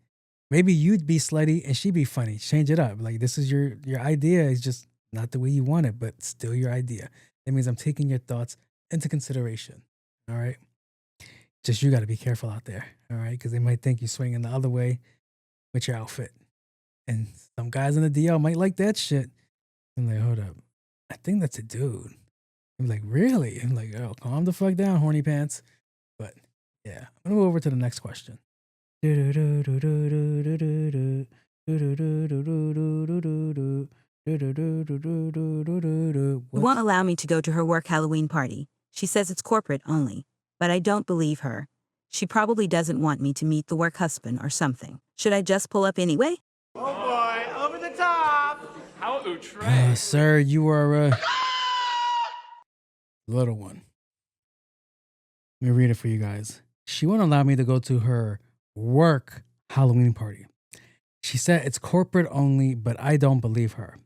Maybe you'd be slutty and she'd be funny. Change it up. Like, this is your idea is just not the way you want it, but still your idea. That means I'm taking your thoughts into consideration, all right? Just you got to be careful out there, all right? Because they might think you're swinging the other way with your outfit. And some guys in the DL might like that shit. I'm like, hold up. I think that's a dude. I'm like, really? I'm like, oh, calm the fuck down, horny pants. But yeah, I'm going to move over to the next question. You won't allow me to go to her work Halloween party. She says it's corporate only, but I don't believe her. She probably doesn't want me to meet the work husband or something. Should I just pull up anyway? Oh boy, over the top. How outre? Sir, you are a little one. Let me read it for you guys. She won't allow me to go to her work Halloween party. She said it's corporate only, but I don't believe her.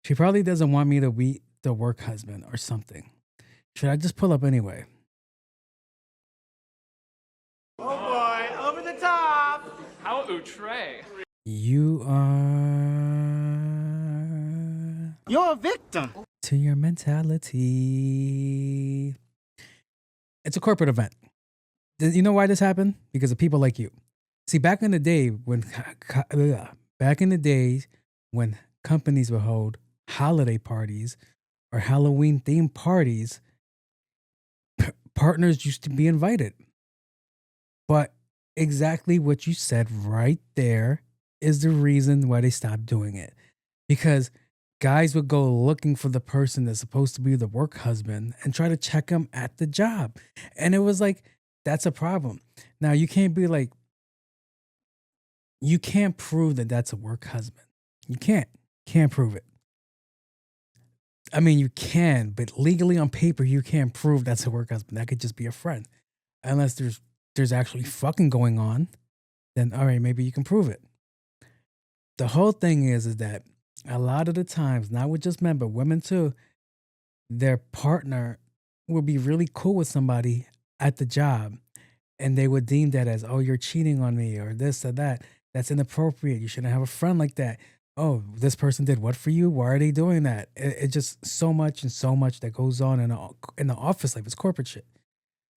She probably doesn't want me to meet the work husband or something. Should I just pull up anyway? Oh boy, over the top. How outre? You are... You're a victim. To your mentality. It's a corporate event. You know why this happened? Because of people like you. See, back in the day when companies would hold holiday parties or Halloween themed parties, partners used to be invited. But exactly what you said right there is the reason why they stopped doing it. Because guys would go looking for the person that's supposed to be the work husband and try to check him at the job. And it was like, that's a problem. Now, you can't be like, you can't prove that that's a work husband. You can't prove it. I mean, you can, but legally on paper, you can't prove that's a work husband. That could just be a friend. Unless there's actually fucking going on, then all right, maybe you can prove it. The whole thing is that a lot of the times, not with just men, but women too, their partner will be really cool with somebody at the job, and they would deem that as, oh, you're cheating on me or this or that. That's inappropriate. You shouldn't have a friend like that. Oh, this person did what for you? Why are they doing that? It just so much that goes on in the office life. It's corporate shit.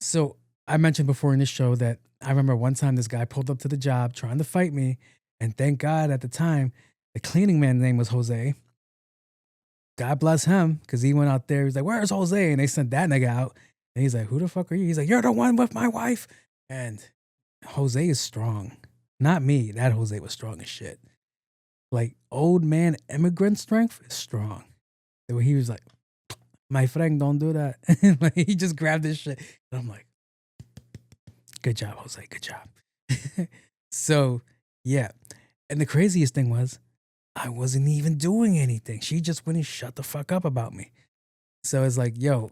So I mentioned before in this show that I remember one time this guy pulled up to the job trying to fight me, and thank God at the time, the cleaning man's name was Jose. God bless him, because he went out there. He's like, where's Jose? And they sent that nigga out. And he's like, who the fuck are you? He's like, you're the one with my wife. And Jose is strong. Not me. That Jose was strong as shit. Like, old man immigrant strength is strong. So he was like, my friend, don't do that. Like, he just grabbed this shit. And I'm like, good job, Jose. Good job. So, yeah. And the craziest thing was, I wasn't even doing anything. She just wouldn't shut the fuck up about me. So it's like, yo,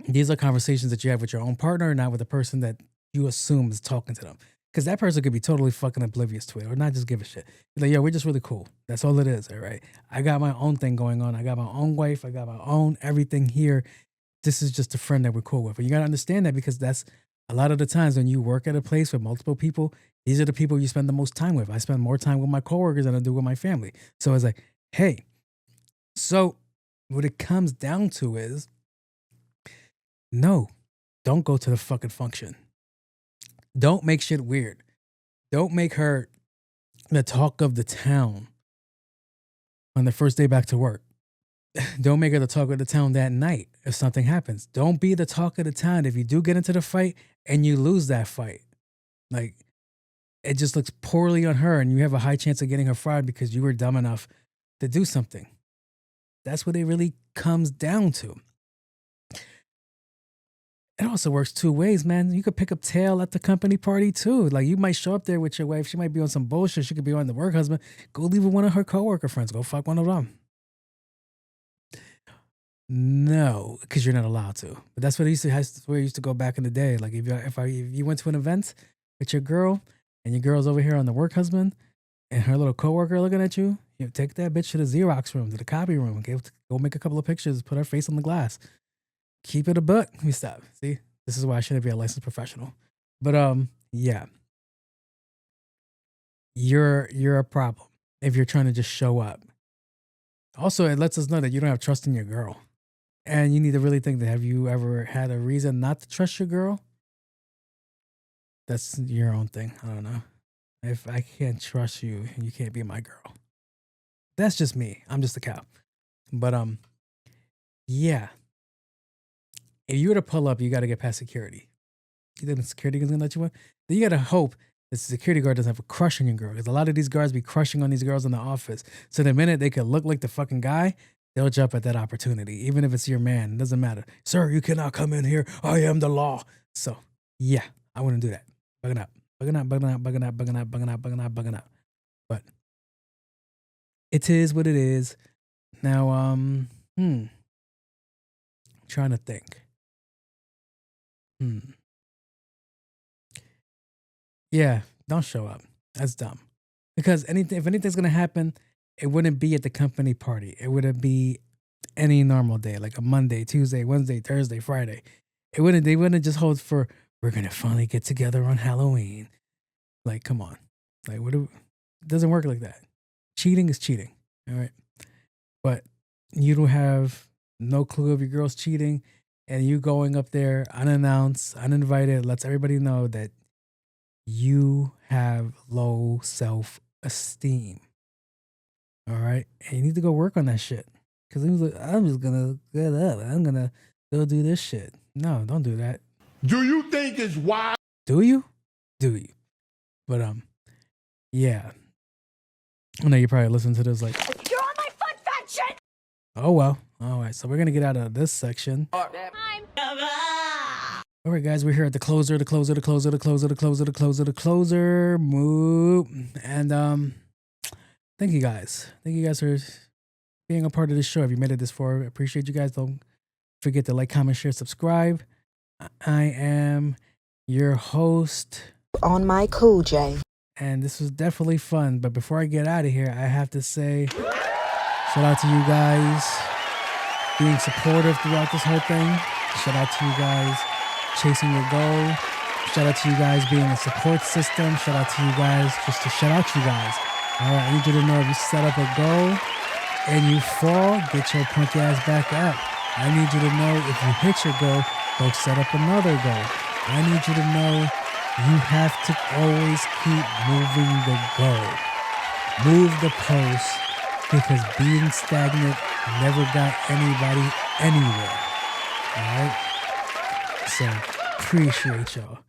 these are conversations that you have with your own partner, not with the person that you assume is talking to them. Because that person could be totally fucking oblivious to it or not just give a shit. Be like, yo, we're just really cool. That's all it is, all right? I got my own thing going on. I got my own wife. I got my own everything here. This is just a friend that we're cool with. And you got to understand that because that's a lot of the times when you work at a place with multiple people, these are the people you spend the most time with. I spend more time with my coworkers than I do with my family. So it's like, hey, so what it comes down to is, no, don't go to the fucking function. Don't make shit weird. Don't make her the talk of the town on the first day back to work. Don't make her the talk of the town that night if something happens. Don't be the talk of the town if you do get into the fight and you lose that fight. Like, it just looks poorly on her and you have a high chance of getting her fired because you were dumb enough to do something. That's what it really comes down to. It also works two ways, man. You could pick up tail at the company party too. Like, you might show up there with your wife. She might be on some bullshit. She could be on the work husband. Go leave with one of her coworker friends. Go fuck one of them. No, because you're not allowed to. But that's what where it used to go back in the day. Like, if you went to an event with your girl and your girl's over here on the work husband and her little coworker looking at you, you take that bitch to the Xerox room, to the copy room. Go make a couple of pictures. Put her face on the glass. Keep it a buck. Let me stop. See, this is why I shouldn't be a licensed professional. But yeah, you're a problem if you're trying to just show up. Also, it lets us know that you don't have trust in your girl, and you need to really think that have you ever had a reason not to trust your girl? That's your own thing. I don't know. If I can't trust you, you can't be my girl. That's just me. I'm just a cow. But yeah. If you were to pull up, you got to get past security. You think the security is going to let you in? Then you got to hope that the security guard doesn't have a crush on your girl. Because a lot of these guards be crushing on these girls in the office. So the minute they could look like the fucking guy, they'll jump at that opportunity. Even if it's your man, it doesn't matter. Sir, you cannot come in here. I am the law. So yeah, I wouldn't do that. Bugging out. Bugging out, bugging out, bugging out, bugging out, bugging out, bugging out, bugging out. But it is what it is. Now, trying to think. Yeah, don't show up. That's dumb. Because if anything's gonna happen, it wouldn't be at the company party. It wouldn't be any normal day, like a Monday, Tuesday, Wednesday, Thursday, Friday. They wouldn't just hold for we're gonna finally get together on Halloween. Like, come on. Like, it doesn't work like that. Cheating is cheating. All right. But you don't have no clue if your girl's cheating. And you going up there unannounced, uninvited, lets everybody know that you have low self-esteem. All right? And you need to go work on that shit. Because I'm just going to get up. I'm going to go do this shit. No, don't do that. Do you think it's wild? Do you? Do you? But, yeah. I know you probably listen to this like, You're on my foot, fat shit! oh, well. All right, so we're going to get out of this section. All right, guys, we're here at the closer. Move. And thank you guys. Thank you guys for being a part of this show. If you made it this far, I appreciate you guys. Don't forget to like, comment, share, subscribe. I am your host. On my Cool J. And this was definitely fun. But before I get out of here, I have to say, shout out to you guys being supportive throughout this whole thing. Shout out to you guys chasing your goal. Shout out to you guys being a support system. Shout out to you guys just to shout out you guys. All right, I need you to know if you set up a goal and you fall, get your punk ass back up. I need you to know if you hit your goal, go set up another goal. I need you to know you have to always keep moving the goal. Move the post, because being stagnant never got anybody anywhere. All right? So, appreciate y'all.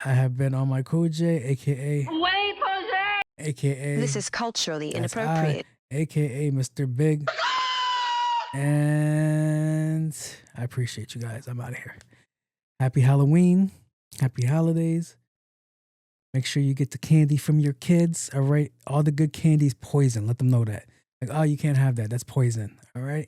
I have been on my Cool J, a.k.a. Wait, Jose! a.k.a. This is culturally that's inappropriate. a.k.a. Mr. Big. And I appreciate you guys. I'm out of here. Happy Halloween. Happy holidays. Make sure you get the candy from your kids. All right? All the good candy is poison. Let them know that. Like, oh, you can't have that. That's poison. All right?